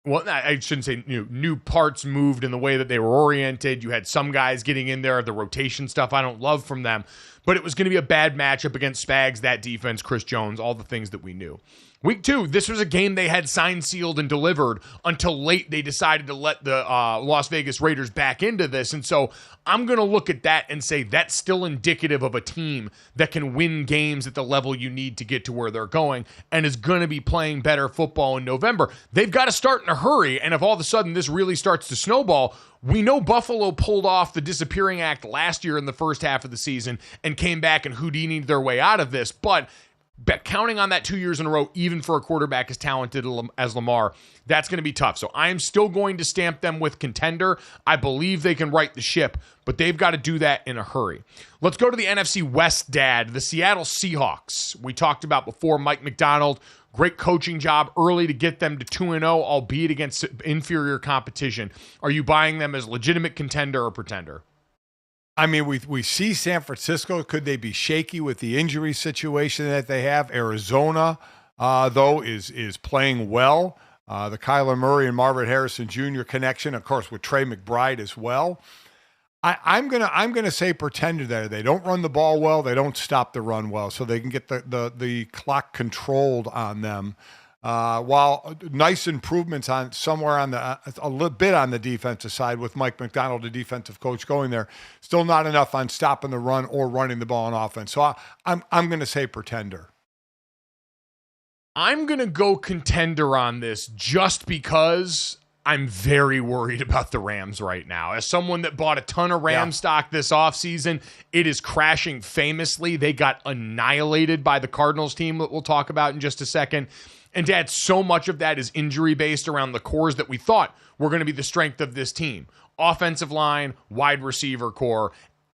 Well, I shouldn't say new parts moved in the way that they were oriented. You had some guys getting in there, the rotation stuff I don't love from them, but it was going to be a bad matchup against Spags, that defense, Chris Jones, all the things that we knew. Week two, this was a game they had signed, sealed, and delivered until late. They decided to let the Las Vegas Raiders back into this. And so I'm going to look at that and say that's still indicative of a team that can win games at the level you need to get to where they're going and is going to be playing better football in November. They've got to start in a hurry. And if all of a sudden this really starts to snowball, we know Buffalo pulled off the disappearing act last year in the first half of the season and came back and Houdini'd their way out of this. But counting on that 2 years in a row, even for a quarterback as talented as Lamar, that's going to be tough. So I am still going to stamp them with contender. I believe they can right the ship, but they've got to do that in a hurry. Let's go to the NFC West, Dad. The Seattle Seahawks. We talked about before, Mike Macdonald. Great coaching job early to get them to 2-0, albeit against inferior competition. Are you buying them as legitimate contender or pretender? I mean, we see San Francisco. Could they be shaky with the injury situation that they have? Arizona, though, is playing well. The Kyler Murray and Marvin Harrison Jr. connection, of course, with Trey McBride as well. I'm gonna say pretender there. They don't run the ball well. They don't stop the run well, so they can get the clock controlled on them. While nice improvements on somewhere on a little bit on the defensive side with Mike Macdonald, the defensive coach, going there, still not enough on stopping the run or running the ball on offense. So I'm going to say pretender. I'm going to go contender on this just because I'm very worried about the Rams right now. As someone that bought a ton of Rams stock this offseason, it is crashing famously. They got annihilated by the Cardinals team that we'll talk about in just a second. And Dad, so much of that is injury-based around the cores that we thought were going to be the strength of this team. Offensive line, wide receiver core,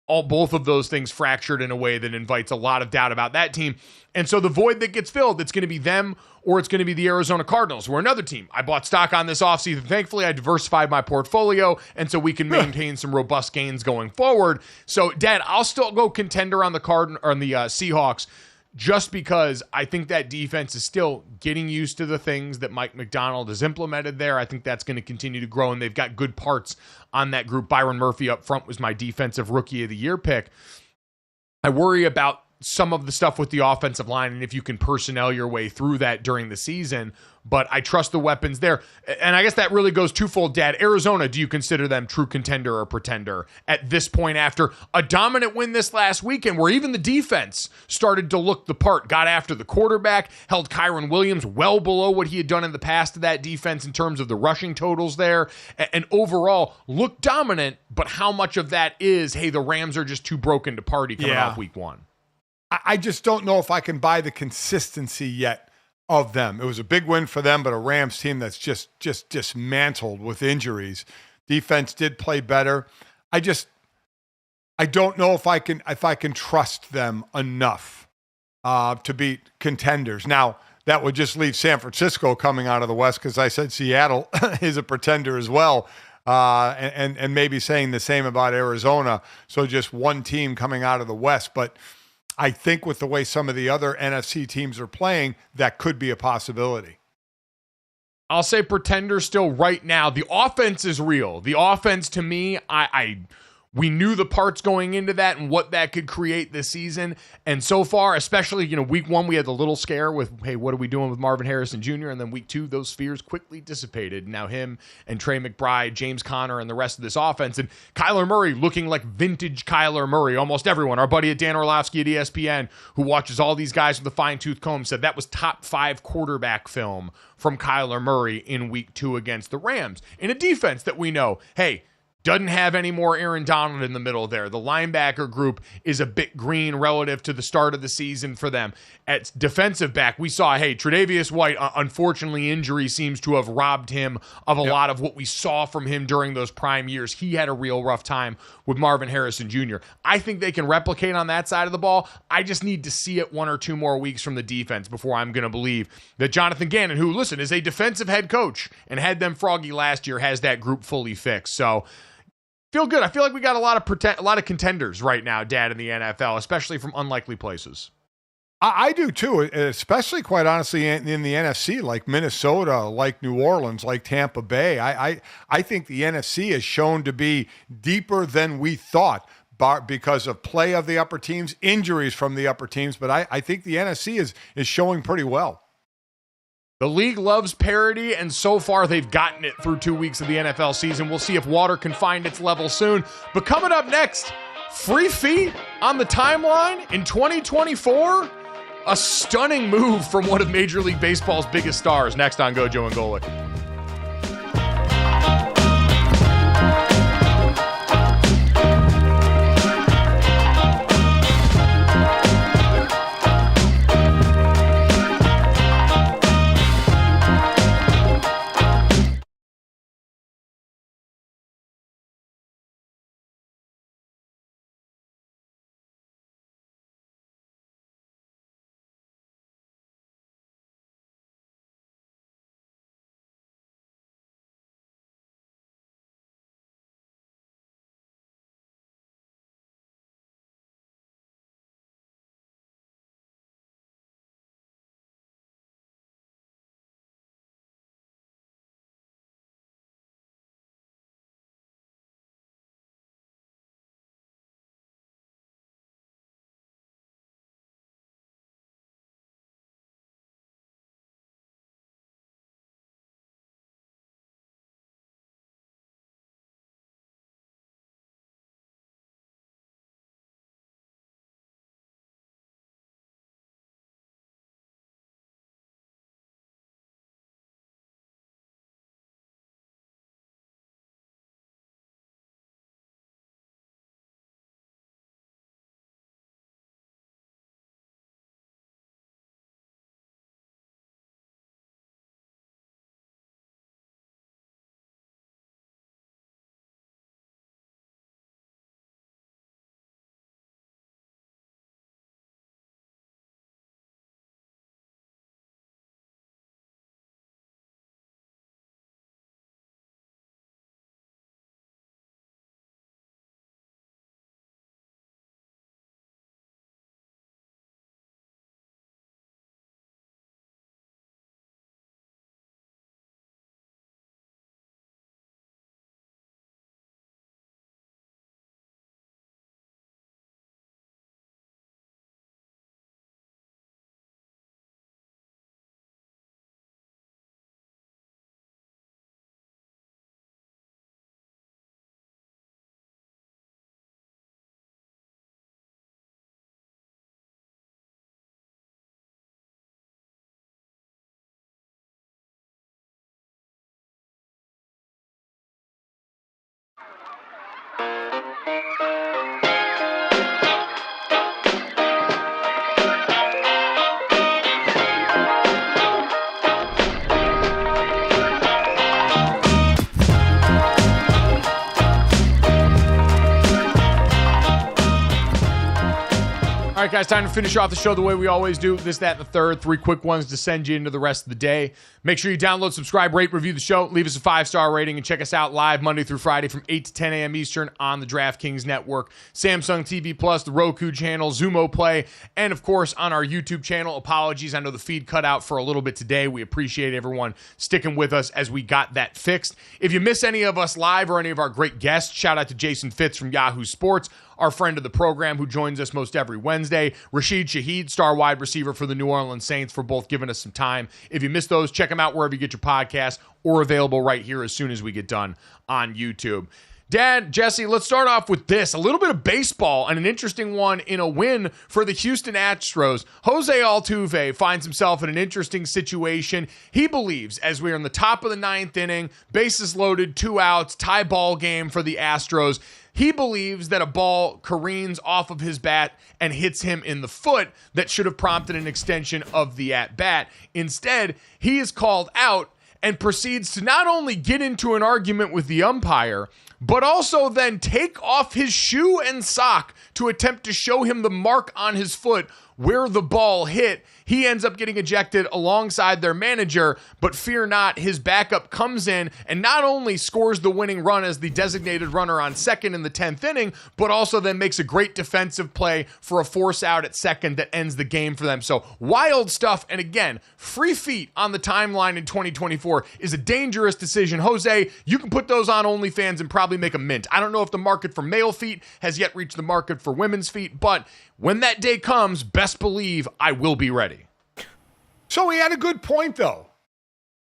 both of those things fractured in a way that invites a lot of doubt about that team. And so the void that gets filled, it's going to be them or it's going to be the Arizona Cardinals. We're another team. I bought stock on this offseason. Thankfully, I diversified my portfolio, and so we can maintain some robust gains going forward. So, Dad, I'll still go contender on the Seahawks, just because I think that defense is still getting used to the things that Mike Macdonald has implemented there. I think that's going to continue to grow, and they've got good parts on that group. Byron Murphy up front was my defensive rookie of the year pick. I worry about some of the stuff with the offensive line and if you can personnel your way through that during the season, but I trust the weapons there. And I guess that really goes twofold, Dad. Arizona, do you consider them true contender or pretender at this point after a dominant win this last weekend where even the defense started to look the part, got after the quarterback, held Kyron Williams well below what he had done in the past to that defense in terms of the rushing totals there, and overall looked dominant, but how much of that is, hey, the Rams are just too broken to party coming off week one? I just don't know if I can buy the consistency yet of them. It was a big win for them, but a Rams team that's just dismantled with injuries. Defense did play better. I don't know if I can trust them enough to beat contenders. Now, that would just leave San Francisco coming out of the West, because I said Seattle is a pretender as well. And maybe saying the same about Arizona. So just one team coming out of the West, but I think with the way some of the other NFC teams are playing, that could be a possibility. I'll say pretender still right now. The offense is real. The offense, to me, we knew the parts going into that and what that could create this season. And so far, especially, week one, we had the little scare with, hey, what are we doing with Marvin Harrison Jr.? And then week two, those fears quickly dissipated. Now him and Trey McBride, James Conner, and the rest of this offense. And Kyler Murray looking like vintage Kyler Murray. Almost everyone, our buddy at Dan Orlovsky at ESPN, who watches all these guys with a fine-tooth comb, said that was top 5 quarterback film from Kyler Murray in week 2 against the Rams. In a defense that we know, hey, doesn't have any more Aaron Donald in the middle there. The linebacker group is a bit green relative to the start of the season for them. At defensive back, we saw, hey, Tre'Davious White, unfortunately, injury seems to have robbed him of a lot of what we saw from him during those prime years. He had a real rough time with Marvin Harrison Jr. I think they can replicate on that side of the ball. I just need to see it 1 or 2 more weeks from the defense before I'm going to believe that Jonathan Gannon, who, listen, is a defensive head coach and had them froggy last year, has that group fully fixed. So, feel good. I feel like we got a lot of contenders right now, Dad, in the NFL, especially from unlikely places. I do too, especially quite honestly in the NFC, like Minnesota, like New Orleans, like Tampa Bay. I think the NFC is shown to be deeper than we thought because of play of the upper teams, injuries from the upper teams. But I think the NFC is showing pretty well. The league loves parity, and so far they've gotten it through 2 weeks of the NFL season. We'll see if water can find its level soon. But coming up next, free feet on the timeline in 2024. A stunning move from one of Major League Baseball's biggest stars. Next on GoJo and Golic. All right, guys, time to finish off the show the way we always do. This, that, and the third. 3 quick ones to send you into the rest of the day. Make sure you download, subscribe, rate, review the show. Leave us a 5-star rating and check us out live Monday through Friday from 8 to 10 a.m. Eastern on the DraftKings Network, Samsung TV Plus, the Roku channel, Xumo Play, and, of course, on our YouTube channel. Apologies, I know the feed cut out for a little bit today. We appreciate everyone sticking with us as we got that fixed. If you miss any of us live or any of our great guests, shout out to Jason Fitz from Yahoo Sports, our friend of the program who joins us most every Wednesday. Rasheed Shahed, star wide receiver for the New Orleans Saints, for both giving us some time. If you missed those, check them out wherever you get your podcasts or available right here as soon as we get done on YouTube. Dad, Jesse, let's start off with this. A little bit of baseball and an interesting one in a win for the Houston Astros. Jose Altuve finds himself in an interesting situation. He believes, as we're in the top of the 9th inning, bases loaded, 2 outs, tie ball game for the Astros, he believes that a ball careens off of his bat and hits him in the foot that should have prompted an extension of the at-bat. Instead, he is called out and proceeds to not only get into an argument with the umpire, but also then take off his shoe and sock to attempt to show him the mark on his foot where the ball hit. He ends up getting ejected alongside their manager, but fear not, his backup comes in and not only scores the winning run as the designated runner on second in the 10th inning, but also then makes a great defensive play for a force out at second that ends the game for them. So wild stuff. And again, free feet on the timeline in 2024 is a dangerous decision. Jose, you can put those on OnlyFans and probably make a mint. I don't know if the market for male feet has yet reached the market for women's feet, but when that day comes, best believe I will be ready. So he had a good point, though.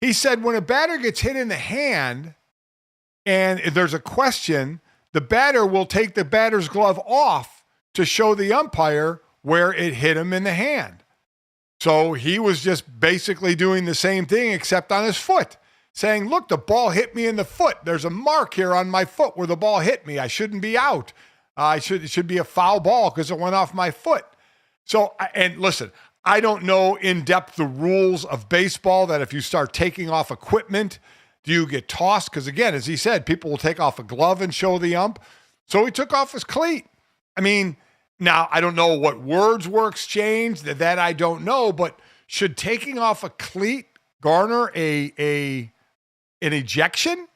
He said when a batter gets hit in the hand and if there's a question, the batter will take the batter's glove off to show the umpire where it hit him in the hand. So he was just basically doing the same thing except on his foot, saying, look, the ball hit me in the foot. There's a mark here on my foot where the ball hit me. I shouldn't be out. It should be a foul ball because it went off my foot. So, and listen, I don't know in depth the rules of baseball that if you start taking off equipment, do you get tossed? Because again, as he said, people will take off a glove and show the ump. So he took off his cleat. I mean, now I don't know what words were exchanged, that I don't know, but should taking off a cleat garner an ejection?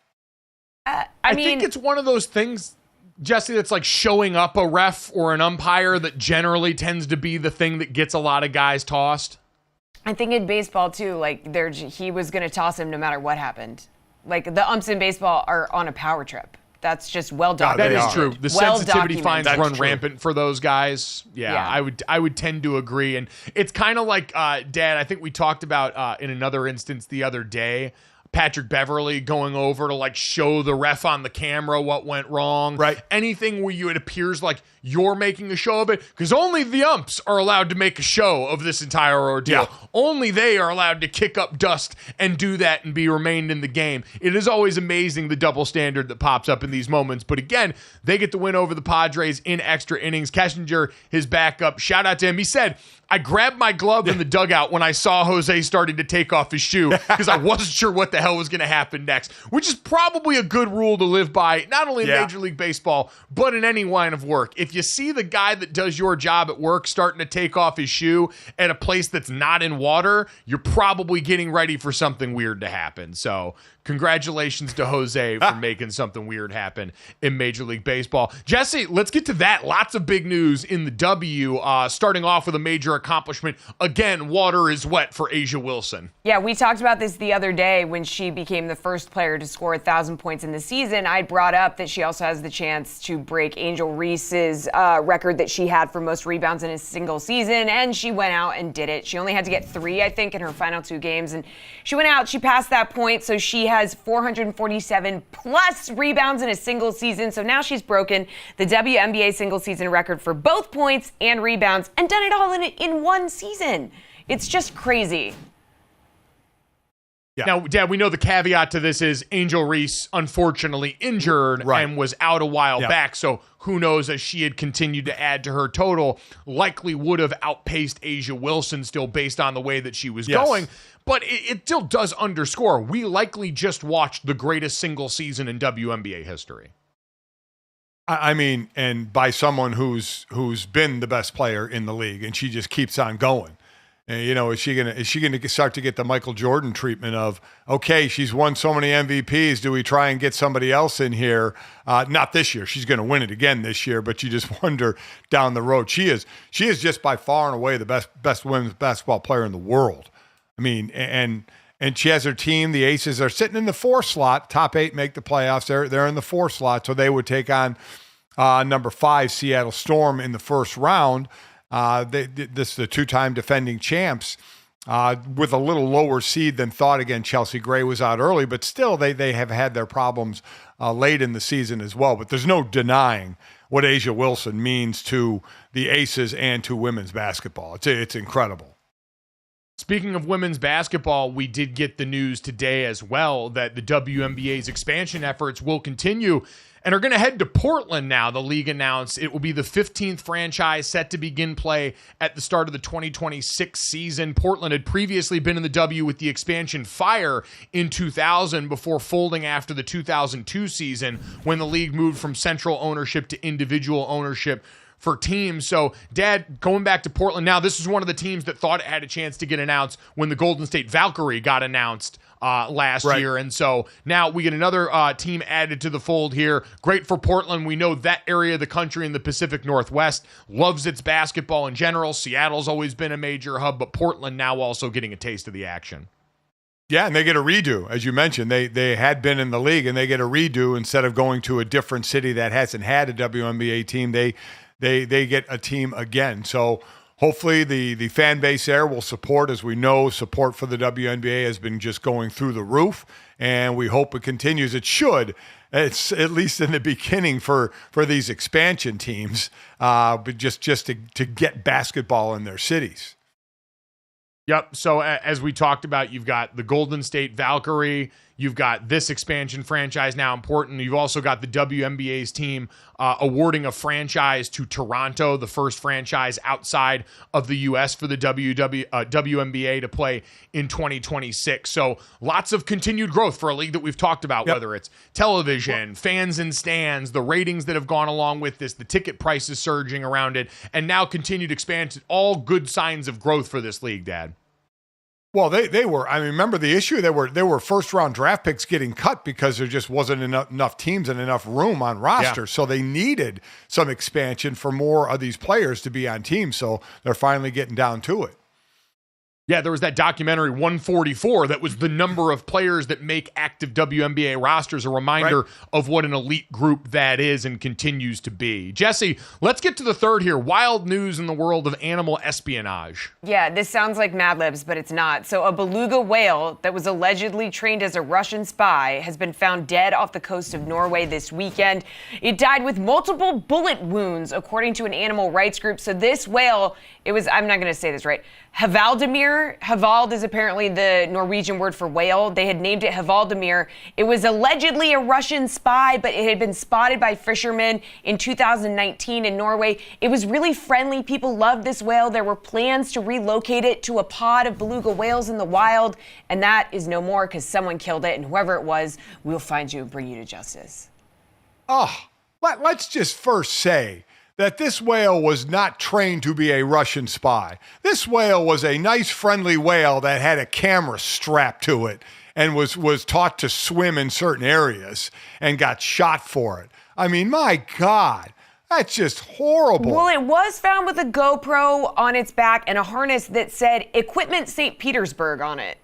I think it's one of those things, Jesse, that's like showing up a ref or an umpire that generally tends to be the thing that gets a lot of guys tossed. I think in baseball, too, like he was going to toss him no matter what happened. Like the umps in baseball are on a power trip. That's just well documented. That is true. The sensitivity fines run rampant for those guys. Yeah, I would tend to agree. And it's kind of like, Dad, I think we talked about in another instance the other day, Patrick Beverly going over to like show the ref on the camera what went wrong. Right. Anything where it appears like you're making a show of it, because only the umps are allowed to make a show of this entire ordeal. Yeah. Only they are allowed to kick up dust and do that and be remained in the game. It is always amazing the double standard that pops up in these moments. But again, they get the win over the Padres in extra innings. Kessinger, his backup, shout out to him. He said, I grabbed my glove in the dugout when I saw Jose starting to take off his shoe because I wasn't sure what the hell was going to happen next, which is probably a good rule to live by, not only in Major League Baseball, but in any line of work. If you see the guy that does your job at work starting to take off his shoe at a place that's not in water, you're probably getting ready for something weird to happen. So congratulations to Jose for making something weird happen in Major League Baseball. Jesse, let's get to that. Lots of big news in the W, starting off with a major accomplishment. Again, water is wet for A'ja Wilson. Yeah, we talked about this the other day when she became the first player to score 1,000 points in the season. I brought up that she also has the chance to break Angel Reese's record that she had for most rebounds in a single season, and she went out and did it. She only had to get 3, I think, in her final 2 games, and she went out, she passed that point, so she has 447 plus rebounds in a single season. So now she's broken the WNBA single season record for both points and rebounds and done it all in one season. It's just crazy. Yeah. Now, Dad, we know the caveat to this is Angel Reese unfortunately injured and was out a while back. So who knows, as she had continued to add to her total, likely would have outpaced A'ja Wilson still based on the way that she was going. But it still does underscore we likely just watched the greatest single season in WNBA history. I mean, and by someone who's been the best player in the league, and she just keeps on going. And, is she gonna start to get the Michael Jordan treatment of, okay, she's won so many MVPs, do we try and get somebody else in here? Not this year. She's going to win it again this year, but you just wonder down the road. She is just by far and away the best women's basketball player in the world. I mean, and she has her team. The Aces are sitting in the 4 slot. Top 8 make the playoffs. They're in the 4 slot, so they would take on number 5 Seattle Storm in the first round. This is the 2-time defending champs with a little lower seed than thought. Again, Chelsea Gray was out early, but still they have had their problems late in the season as well. But there's no denying what A'ja Wilson means to the Aces and to women's basketball. It's incredible. Speaking of women's basketball, we did get the news today as well that the WNBA's expansion efforts will continue and are going to head to Portland now. The league announced it will be the 15th franchise set to begin play at the start of the 2026 season. Portland had previously been in the W with the expansion Fire in 2000 before folding after the 2002 season when the league moved from central ownership to individual ownership for teams. So, Dad, going back to Portland now, this is one of the teams that thought it had a chance to get announced when the Golden State Valkyrie got announced last year. And so now we get another team added to the fold here. Great for Portland. We know that area of the country in the Pacific Northwest loves its basketball in general. Seattle's always been a major hub, but Portland now also getting a taste of the action. Yeah, and they get a redo. As you mentioned, they had been in the league, and they get a redo instead of going to a different city that hasn't had a WNBA team. They get a team again. So hopefully the fan base there will support. As we know, support for the WNBA has been just going through the roof, and we hope it continues. It should. It's at least in the beginning for these expansion teams, but just to get basketball in their cities. Yep. So as we talked about, you've got the Golden State Valkyrie. You've got this expansion franchise now important. You've also got the WNBA's team awarding a franchise to Toronto, the first franchise outside of the U.S. for the WNBA to play in 2026. So lots of continued growth for a league that we've talked about, whether it's television, fans and stands, the ratings that have gone along with this, the ticket prices surging around it, and now continued expansion. All good signs of growth for this league, Dad. Well, they were. I mean, remember the issue? There were first round draft picks getting cut because there just wasn't enough teams and enough room on rosters. So they needed some expansion for more of these players to be on teams. So they're finally getting down to it. Yeah, there was that documentary 144 that was the number of players that make active WNBA rosters, a reminder of what an elite group that is and continues to be. Jesse, let's get to the third here. Wild news in the world of animal espionage. Yeah, this sounds like Mad Libs, but it's not. So a beluga whale that was allegedly trained as a Russian spy has been found dead off the coast of Norway this weekend. It died with multiple bullet wounds, according to an animal rights group. So this whale, I'm not going to say this right, Havaldamir. Havald is apparently the Norwegian word for whale. They had named it Havaldamir. It was allegedly a Russian spy, but it had been spotted by fishermen in 2019 in Norway. It was really friendly. People loved this whale. There were plans to relocate it to a pod of beluga whales in the wild, and that is no more because someone killed it, and whoever it was, we'll find you and bring you to justice. Let's just first say that this whale was not trained to be a Russian spy. This whale was a nice, friendly whale that had a camera strapped to it and was taught to swim in certain areas and got shot for it. I mean, my God, that's just horrible. Well, it was found with a GoPro on its back and a harness that said Equipment St. Petersburg on it.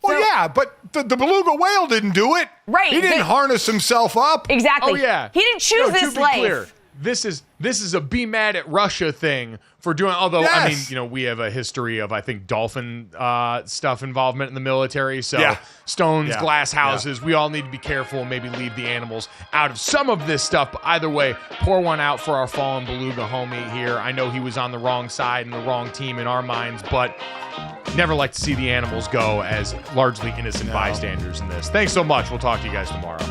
Well, yeah, but the beluga whale didn't do it. Right. He didn't harness himself up. Exactly. Oh, yeah. He didn't choose this life. Clear, this is a be mad at Russia thing for doing, although, I mean, we have a history of, I think, dolphin stuff involvement in the military. So stones, glass houses, we all need to be careful and maybe leave the animals out of some of this stuff. But either way, pour one out for our fallen beluga homie here. I know he was on the wrong side and the wrong team in our minds, but never like to see the animals go as largely innocent bystanders in this. Thanks so much. We'll talk to you guys tomorrow.